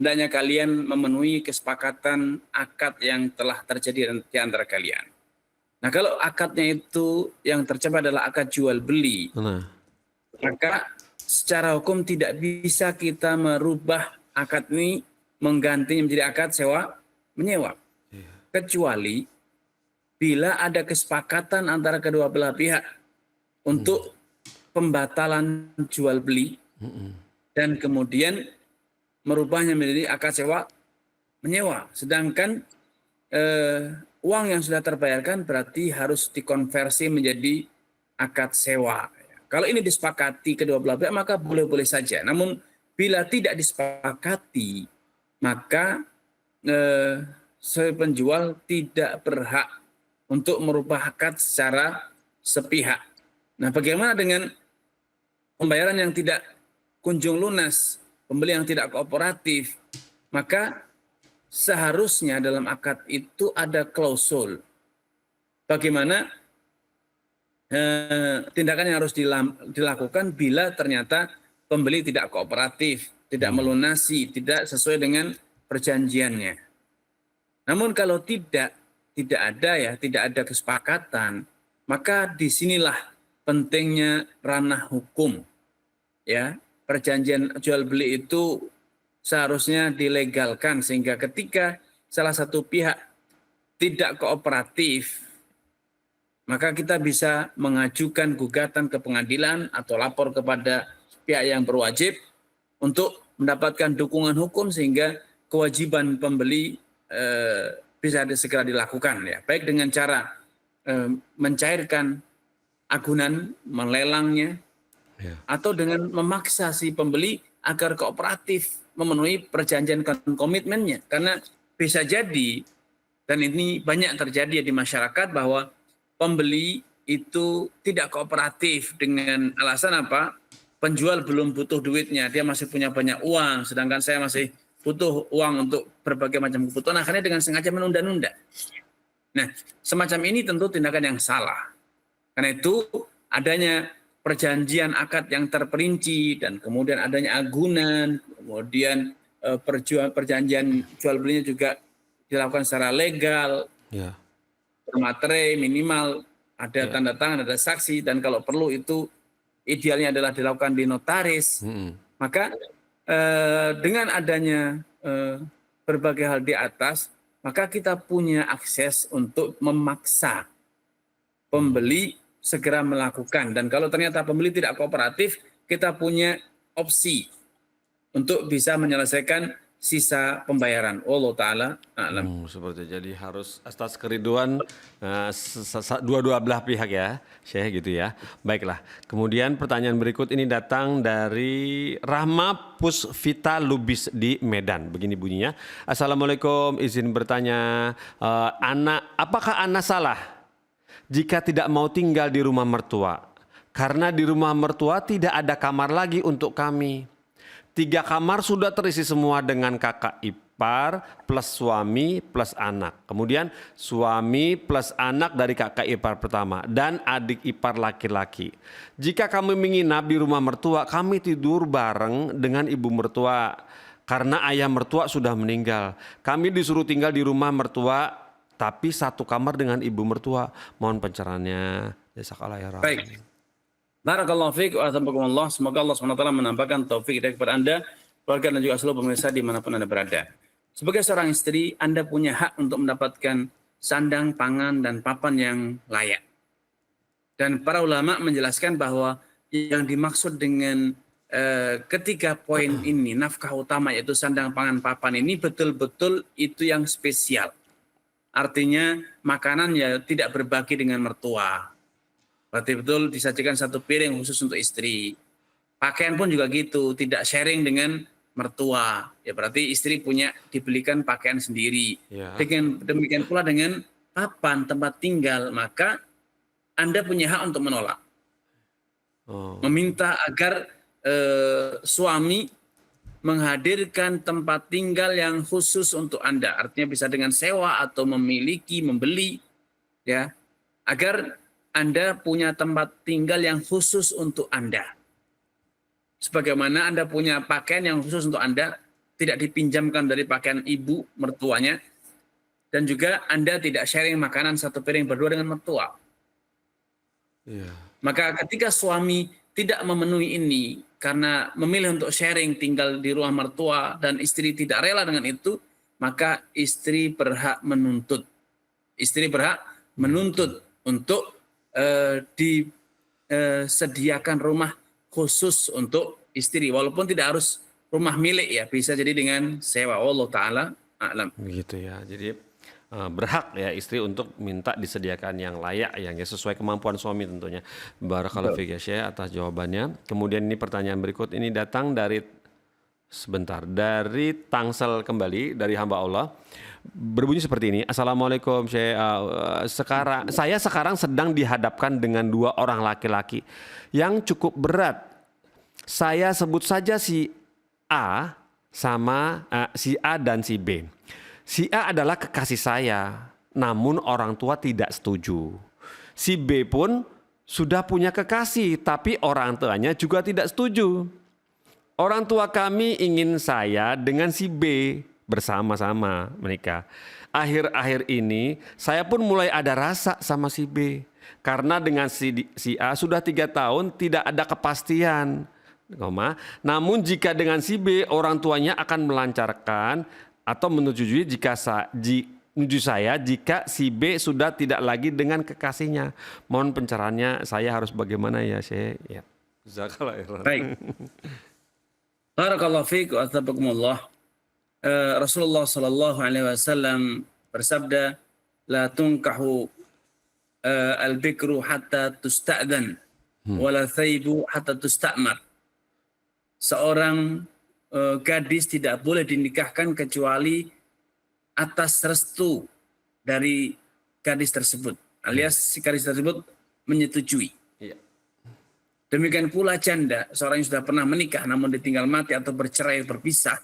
hendaknya kalian memenuhi kesepakatan akad yang telah terjadi di antara kalian. Nah, kalau akadnya itu yang tercapai adalah akad jual beli, maka secara hukum tidak bisa kita merubah akad ini, menggantinya menjadi akad sewa menyewa. Kecuali bila ada kesepakatan antara kedua belah pihak untuk pembatalan jual beli dan kemudian merubahnya menjadi akad sewa menyewa. Sedangkan uang yang sudah terbayarkan berarti harus dikonversi menjadi akad sewa. Kalau ini disepakati kedua belah pihak maka boleh-boleh saja. Namun bila tidak disepakati maka penjual tidak berhak untuk merubah akad secara sepihak. Nah, bagaimana dengan pembayaran yang tidak kunjung lunas, pembeli yang tidak kooperatif? Maka seharusnya dalam akad itu ada klausul. Bagaimana tindakan yang harus dilakukan bila ternyata pembeli tidak kooperatif, tidak melunasi, tidak sesuai dengan perjanjiannya. Namun kalau tidak ada kesepakatan, maka disinilah pentingnya ranah hukum. Ya, perjanjian jual beli itu seharusnya dilegalkan sehingga ketika salah satu pihak tidak kooperatif, maka kita bisa mengajukan gugatan ke pengadilan atau lapor kepada pihak yang berwajib untuk mendapatkan dukungan hukum sehingga kewajiban pembeli bisa segera dilakukan, ya, baik dengan cara mencairkan agunan, melelangnya, atau dengan memaksa si pembeli agar kooperatif memenuhi perjanjian komitmennya. Karena bisa jadi, dan ini banyak terjadi di masyarakat, bahwa pembeli itu tidak kooperatif dengan alasan apa? Penjual belum butuh duitnya, dia masih punya banyak uang, sedangkan saya masih butuh uang untuk berbagai macam kebutuhan, akhirnya dengan sengaja menunda-nunda. Nah, semacam ini tentu tindakan yang salah. Karena itu adanya perjanjian akad yang terperinci dan kemudian adanya agunan, kemudian perjanjian jual belinya juga dilakukan secara legal, bermaterai minimal, ada tanda tangan, ada saksi, dan kalau perlu itu idealnya adalah dilakukan di notaris. Maka dengan adanya berbagai hal di atas, maka kita punya akses untuk memaksa pembeli segera melakukan. Dan kalau ternyata pembeli tidak kooperatif, kita punya opsi untuk bisa menyelesaikan sisa pembayaran. Allah Ta'ala a'lam. Seperti jadi harus atas keriduan dua-dua belah pihak ya, Syekh, gitu ya. Baiklah. Kemudian pertanyaan berikut ini datang dari Rahma Pusvita Lubis di Medan. Begini bunyinya. Assalamualaikum, izin bertanya, apakah Ana salah jika tidak mau tinggal di rumah mertua? Karena di rumah mertua tidak ada kamar lagi untuk kami. 3 kamar sudah terisi semua dengan kakak ipar plus suami plus anak. Kemudian suami plus anak dari kakak ipar pertama dan adik ipar laki-laki. Jika kami menginap di rumah mertua, kami tidur bareng dengan ibu mertua. Karena ayah mertua sudah meninggal. Kami disuruh tinggal di rumah mertua tapi 1 kamar dengan ibu mertua. Mohon pencerahannya. Jazakallah ya Rabbi. Baik. Barakallahu fiik wa azabakumullah. Semoga Allah SWT menampakkan taufik kepada Anda, keluarga dan juga seluruh pemirsa dimanapun Anda berada. Sebagai seorang istri, Anda punya hak untuk mendapatkan sandang, pangan, dan papan yang layak. Dan para ulama menjelaskan bahwa yang dimaksud dengan ketiga poin ini, nafkah utama yaitu sandang, pangan, papan ini betul-betul itu yang spesial. Artinya makanan ya tidak berbagi dengan mertua. Berarti betul disajikan 1 piring khusus untuk istri. Pakaian pun juga gitu, tidak sharing dengan mertua. Ya berarti istri punya dibelikan pakaian sendiri. Dengan demikian pula dengan papan tempat tinggal, maka Anda punya hak untuk menolak. Meminta agar suami menghadirkan tempat tinggal yang khusus untuk Anda. Artinya bisa dengan sewa atau memiliki, membeli, ya, agar Anda punya tempat tinggal yang khusus untuk Anda. Sebagaimana Anda punya pakaian yang khusus untuk Anda, tidak dipinjamkan dari pakaian ibu mertuanya, dan juga Anda tidak sharing makanan 1 piring berdua dengan mertua. Maka ketika suami tidak memenuhi ini, karena memilih untuk sharing tinggal di rumah mertua, dan istri tidak rela dengan itu, maka istri berhak menuntut. Istri berhak menuntut untuk disediakan rumah khusus untuk istri, walaupun tidak harus rumah milik ya, bisa jadi dengan sewa. Allah Ta'ala a'lam. Begitu ya, jadi berhak ya istri untuk minta disediakan yang layak, yang sesuai kemampuan suami tentunya. Barakallahu fiik ya Syekh atas jawabannya. Kemudian ini pertanyaan berikut ini datang dari Tangsel kembali, dari hamba Allah. Berbunyi seperti ini. Assalamualaikum Syekh. Saya sekarang sedang dihadapkan dengan 2 orang laki-laki yang cukup berat. Saya sebut saja si A dan si B. Si A adalah kekasih saya, namun orang tua tidak setuju. Si B pun sudah punya kekasih, tapi orang tuanya juga tidak setuju. orang tua kami ingin saya dengan si B bersama-sama menikah. Akhir-akhir ini saya pun mulai ada rasa sama si B. Karena dengan si A sudah 3 tahun tidak ada kepastian. Namun jika dengan si B orang tuanya akan melancarkan atau menyetujui saya jika si B sudah tidak lagi dengan kekasihnya. Mohon pencerahannya, saya harus bagaimana ya Syekh? Ya. Baik. Barakallahu fiik wa athabakumullah. Rasulullah sallallahu alaihi wasallam bersabda, la tunkahu al-bikru hatta tusta'dan wa la thaybu hatta tusta'mar. Seorang gadis tidak boleh dinikahkan kecuali atas restu dari gadis tersebut, alias si gadis tersebut menyetujui. Demikian pula janda, seorang yang sudah pernah menikah namun ditinggal mati atau bercerai berpisah,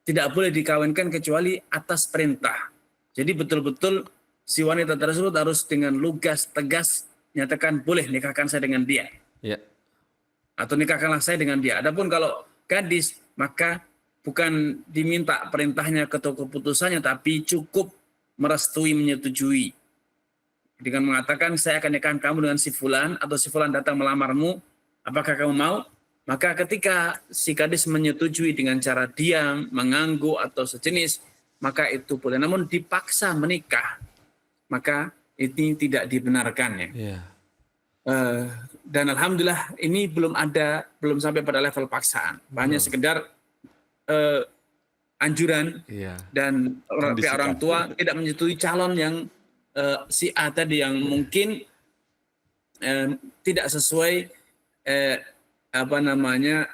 tidak boleh dikawinkan kecuali atas perintah. Jadi betul-betul si wanita tersebut harus dengan lugas, tegas, nyatakan boleh nikahkan saya dengan dia. Ya. Atau nikahkanlah saya dengan dia. Adapun kalau gadis, maka bukan diminta perintahnya atau keputusannya, tapi cukup merestui, menyetujui. Dengan mengatakan saya akan nikahkan kamu dengan si fulan, atau si fulan datang melamarmu, apakah kamu mau? Maka ketika si gadis menyetujui dengan cara diam, mengangguk atau sejenis, maka itu boleh. Namun dipaksa menikah, maka ini tidak dibenarkan. Ya. Dan alhamdulillah ini belum sampai pada level paksaan. Hanya sekedar anjuran dan pihak orang tua tidak menyetujui calon yang si A tadi yang mungkin tidak sesuai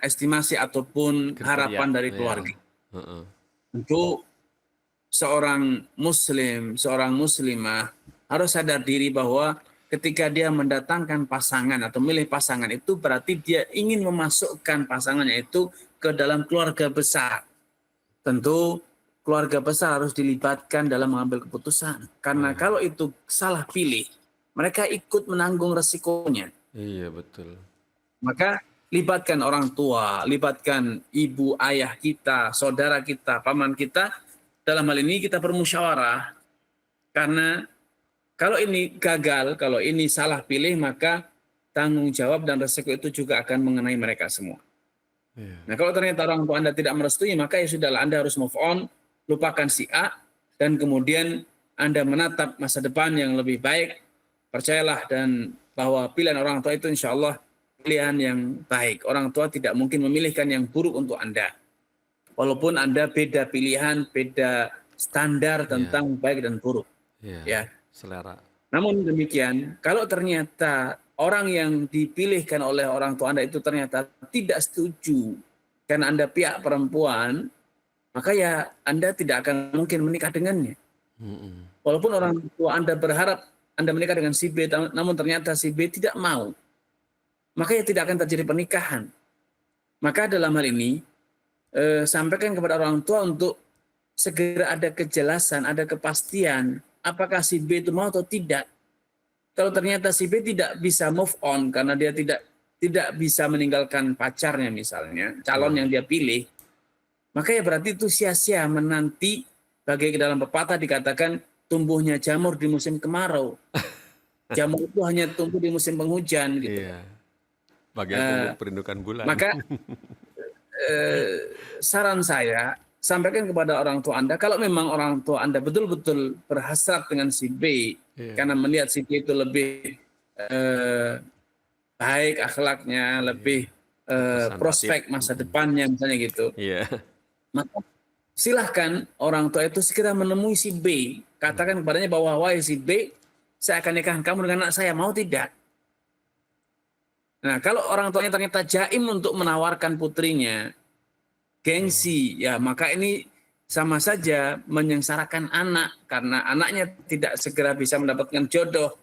estimasi ataupun harapan dari keluarga. Untuk seorang muslim, seorang muslimah harus sadar diri bahwa ketika dia mendatangkan pasangan atau milih pasangan itu berarti dia ingin memasukkan pasangannya itu ke dalam keluarga besar. Tentu keluarga besar harus dilibatkan dalam mengambil keputusan. Karena kalau itu salah pilih, mereka ikut menanggung resikonya. Iya, betul. Maka libatkan orang tua, libatkan ibu, ayah kita, saudara kita, paman kita. Dalam hal ini kita bermusyawarah. Karena kalau ini gagal, kalau ini salah pilih, maka tanggung jawab dan resiko itu juga akan mengenai mereka semua. Nah, kalau ternyata orang tua Anda tidak merestui, maka ya sudahlah, Anda harus move on, lupakan si A, dan kemudian Anda menatap masa depan yang lebih baik. Percayalah dan bahwa pilihan orang tua itu insya Allah pilihan yang baik. Orang tua tidak mungkin memilihkan yang buruk untuk Anda. Walaupun Anda beda pilihan, beda standar tentang baik dan buruk. Ya. Selera. Namun demikian, kalau ternyata orang yang dipilihkan oleh orang tua Anda itu ternyata tidak setuju karena Anda pihak perempuan, maka ya Anda tidak akan mungkin menikah dengannya. Walaupun orang tua Anda berharap Anda menikah dengan si B, namun ternyata si B tidak mau, maka ya tidak akan terjadi pernikahan. Maka dalam hal ini, sampaikan kepada orang tua untuk segera ada kejelasan, ada kepastian, apakah si B itu mau atau tidak. Kalau ternyata si B tidak bisa move on karena dia tidak bisa meninggalkan pacarnya misalnya, calon yang dia pilih, maka ya berarti itu sia-sia menanti, bagai dalam pepatah dikatakan tumbuhnya jamur di musim kemarau. Jamur itu hanya tumbuh di musim penghujan gitu. Iya. Bagian perindukan bulan. Maka saran saya, sampaikan kepada orang tua Anda, kalau memang orang tua Anda betul-betul berhasrat dengan si B, karena melihat si B itu lebih baik akhlaknya, lebih prospek masa depannya misalnya gitu, maka silahkan orang tua itu segera menemui si B, katakan kepadanya bahwa wahai si B, saya akan nikahkan kamu dengan anak saya, mau tidak? Nah, kalau orang tuanya ternyata jaim untuk menawarkan putrinya, gengsi, ya maka ini sama saja menyengsarakan anak karena anaknya tidak segera bisa mendapatkan jodoh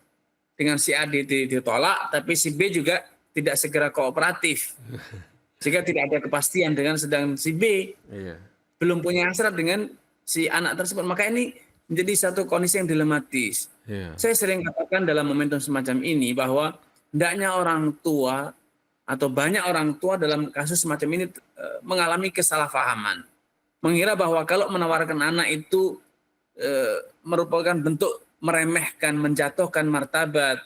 dengan si A ditolak, tapi si B juga tidak segera kooperatif, sehingga tidak ada kepastian dengan sedang si B belum punya hasrat dengan si anak tersebut. Maka ini menjadi satu kondisi yang dilematis. Saya sering katakan dalam momentum semacam ini bahwa hendaknya orang tua atau banyak orang tua dalam kasus semacam ini mengalami kesalahpahaman. Mengira bahwa kalau menawarkan anak itu merupakan bentuk meremehkan, menjatuhkan martabat.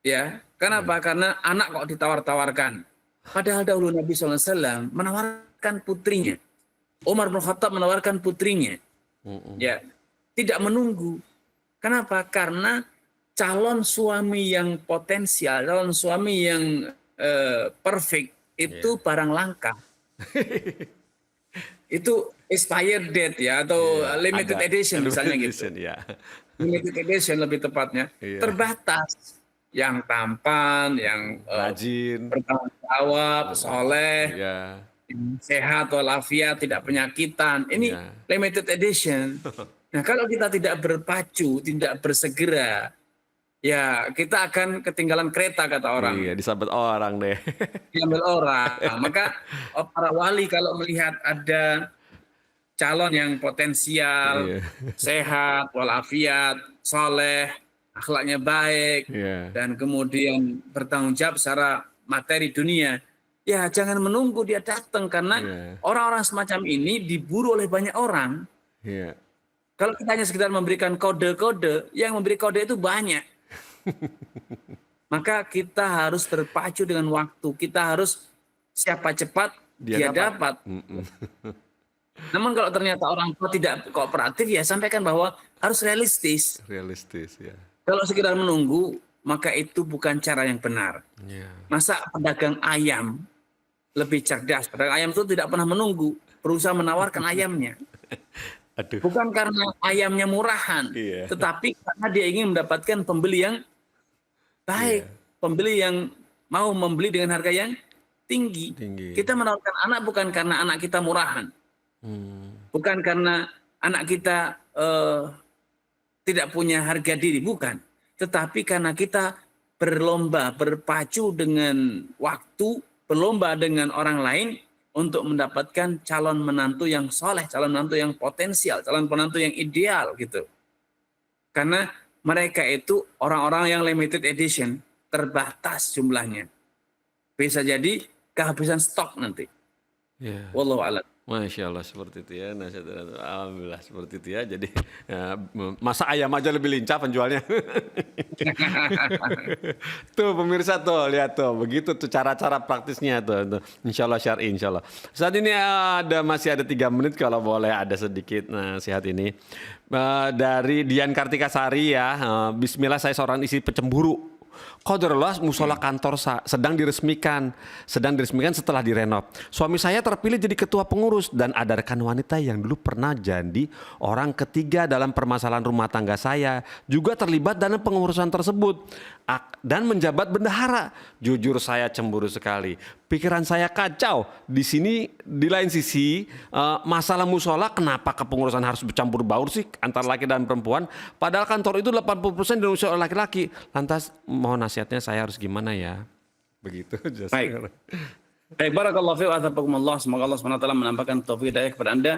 Ya, kenapa? Karena anak kok ditawar-tawarkan. Padahal dahulu Nabi SAW menawarkan putrinya. Umar bin Khattab menawarkan putrinya. Ya, tidak menunggu. Kenapa? Karena calon suami yang potensial, calon suami yang perfect itu barang langka. Itu expired date ya, atau limited edition misalnya gitu. Limited edition lebih tepatnya. Terbatas. Yang tampan, yang rajin, bertanggung jawab, soleh, sehat walafiat, tidak penyakitan. Ini limited edition. Nah, kalau kita tidak berpacu, tidak bersegera, ya kita akan ketinggalan kereta, kata orang. Iya, disabet orang deh. Diambil orang. Maka para wali kalau melihat ada calon yang potensial, sehat walafiat, soleh, akhlaknya baik, dan kemudian bertanggung jawab secara materi dunia, ya jangan menunggu dia datang, karena orang-orang semacam ini diburu oleh banyak orang. Kalau kita hanya sekedar memberikan kode-kode, yang memberi kode itu banyak. Maka kita harus terpacu dengan waktu, kita harus siapa cepat dia dapat. Namun kalau ternyata orang tua tidak kooperatif, ya sampaikan bahwa harus realistis. Realistis, ya. Kalau sekedar menunggu, maka itu bukan cara yang benar. Masa pedagang ayam lebih cerdas? Pedagang ayam itu tidak pernah menunggu, berusaha menawarkan ayamnya. Bukan karena ayamnya murahan, tetapi karena dia ingin mendapatkan pembeli yang baik, pembeli yang mau membeli dengan harga yang tinggi. Kita menawarkan anak bukan karena anak kita murahan, bukan karena anak kita tidak punya harga diri, bukan. Tetapi karena kita berlomba, berpacu dengan waktu, berlomba dengan orang lain untuk mendapatkan calon menantu yang soleh, calon menantu yang potensial, calon menantu yang ideal gitu. Karena mereka itu orang-orang yang limited edition, terbatas jumlahnya. Bisa jadi kehabisan stok nanti. Wallahu a'lam. Masya Allah, seperti itu ya. Alhamdulillah seperti itu ya. Jadi masa ayam aja lebih lincah penjualnya. Tuh pemirsa tuh, lihat tuh. Begitu tuh cara-cara praktisnya tuh. Insya Allah syar'i, insya Allah. Saat ini masih ada 3 menit kalau boleh ada sedikit nasihat ini. Dari Dian Kartikasari ya. Bismillah, saya seorang istri pecemburu. Qadarullah, musola kantor sedang diresmikan setelah direnov. Suami saya terpilih jadi ketua pengurus dan ada rekan wanita yang dulu pernah jadi orang ketiga dalam permasalahan rumah tangga saya juga terlibat dalam pengurusan tersebut dan menjabat bendahara. Jujur saya cemburu sekali. Pikiran saya kacau. Di sini di lain sisi masalah musola, kenapa kepengurusan harus bercampur baur sih antara laki dan perempuan? Padahal kantor itu 80% diurusi oleh laki-laki. Lantas mohon nasihatnya saya harus gimana ya? Begitu. Baik. Barakallahu fiikum wa ataqakumullah. Semoga Allah SWT menampakkan taufik hidayah kepada Anda,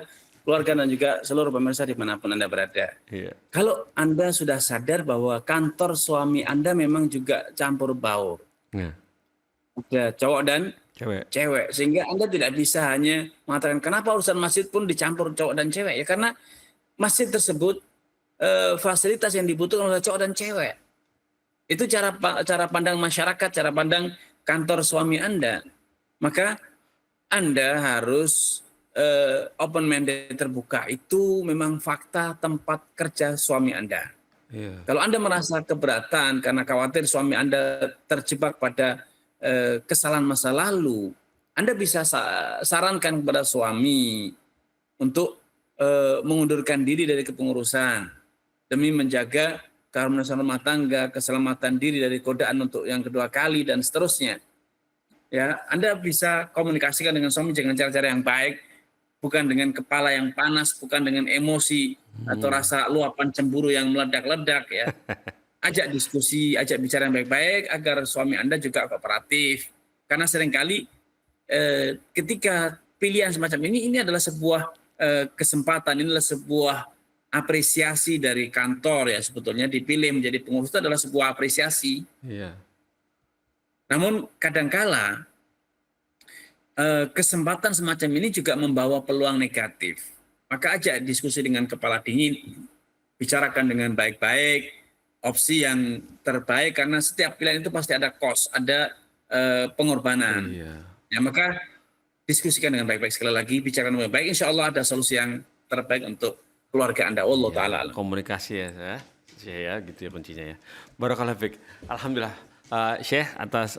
keluarga dan juga seluruh pemirsa dimanapun Anda berada. Kalau Anda sudah sadar bahwa kantor suami Anda memang juga campur baur. Ada cowok dan cewek. Sehingga Anda tidak bisa hanya mengatakan kenapa urusan masjid pun dicampur cowok dan cewek. Ya karena masjid tersebut fasilitas yang dibutuhkan oleh cowok dan cewek. Itu cara pandang masyarakat, cara pandang kantor suami Anda. Maka Anda harus open-minded, terbuka. Itu memang fakta tempat kerja suami Anda. Kalau Anda merasa keberatan karena khawatir suami Anda terjebak pada kesalahan masa lalu, Anda bisa sarankan kepada suami untuk mengundurkan diri dari kepengurusan demi menjaga keharmonisan rumah tangga, keselamatan diri dari godaan untuk yang kedua kali dan seterusnya. Ya, Anda bisa komunikasikan dengan suami dengan cara-cara yang baik, bukan dengan kepala yang panas, bukan dengan emosi atau rasa luapan cemburu yang meledak-ledak ya. Ajak diskusi, ajak bicara yang baik-baik agar suami Anda juga kooperatif. Karena seringkali ketika pilihan semacam ini adalah sebuah kesempatan, ini adalah sebuah apresiasi dari kantor ya, sebetulnya dipilih menjadi pengurus itu adalah sebuah apresiasi. Namun kadangkala kesempatan semacam ini juga membawa peluang negatif. Maka ajak diskusi dengan kepala dingin, bicarakan dengan baik-baik, opsi yang terbaik, karena setiap pilihan itu pasti ada cost, ada pengorbanan. Ya, maka diskusikan dengan baik-baik, sekali lagi bicarakan dengan baik, insya Allah ada solusi yang terbaik untuk keluarga Anda. Allah Ta'ala. Komunikasi ya, gitu ya kuncinya ya. Barakallahu fiik. Alhamdulillah. Syekh atas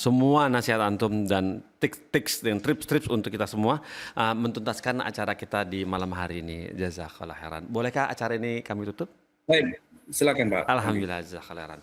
semua nasihat antum dan tips dan tips untuk kita semua mentuntaskan acara kita di malam hari ini. Jazakallah khairan. Bolehkah acara ini kami tutup? Baik, silakan Pak. Alhamdulillah, jazakallah khairan.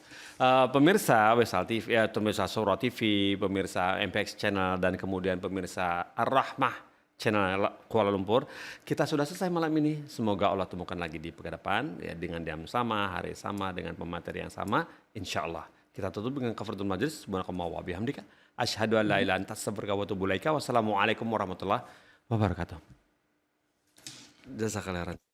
Pemirsa Wesal TV, pemirsa Surah TV, pemirsa MPX Channel dan kemudian pemirsa Ar-Rahmah Channel Kuala Lumpur, kita sudah selesai malam ini. Semoga Allah temukan lagi di pekan ya, dengan jam sama, hari sama, dengan pemateri yang sama, insya Allah. Kita tutup dengan kafaratul majlis. Subhanakallah wa bihamdika asyhadu an la ilaha illa anta astaghfiruka wa atubu ilaika. Wassalamualaikum warahmatullahi wabarakatuh. Jazakallahu khairan.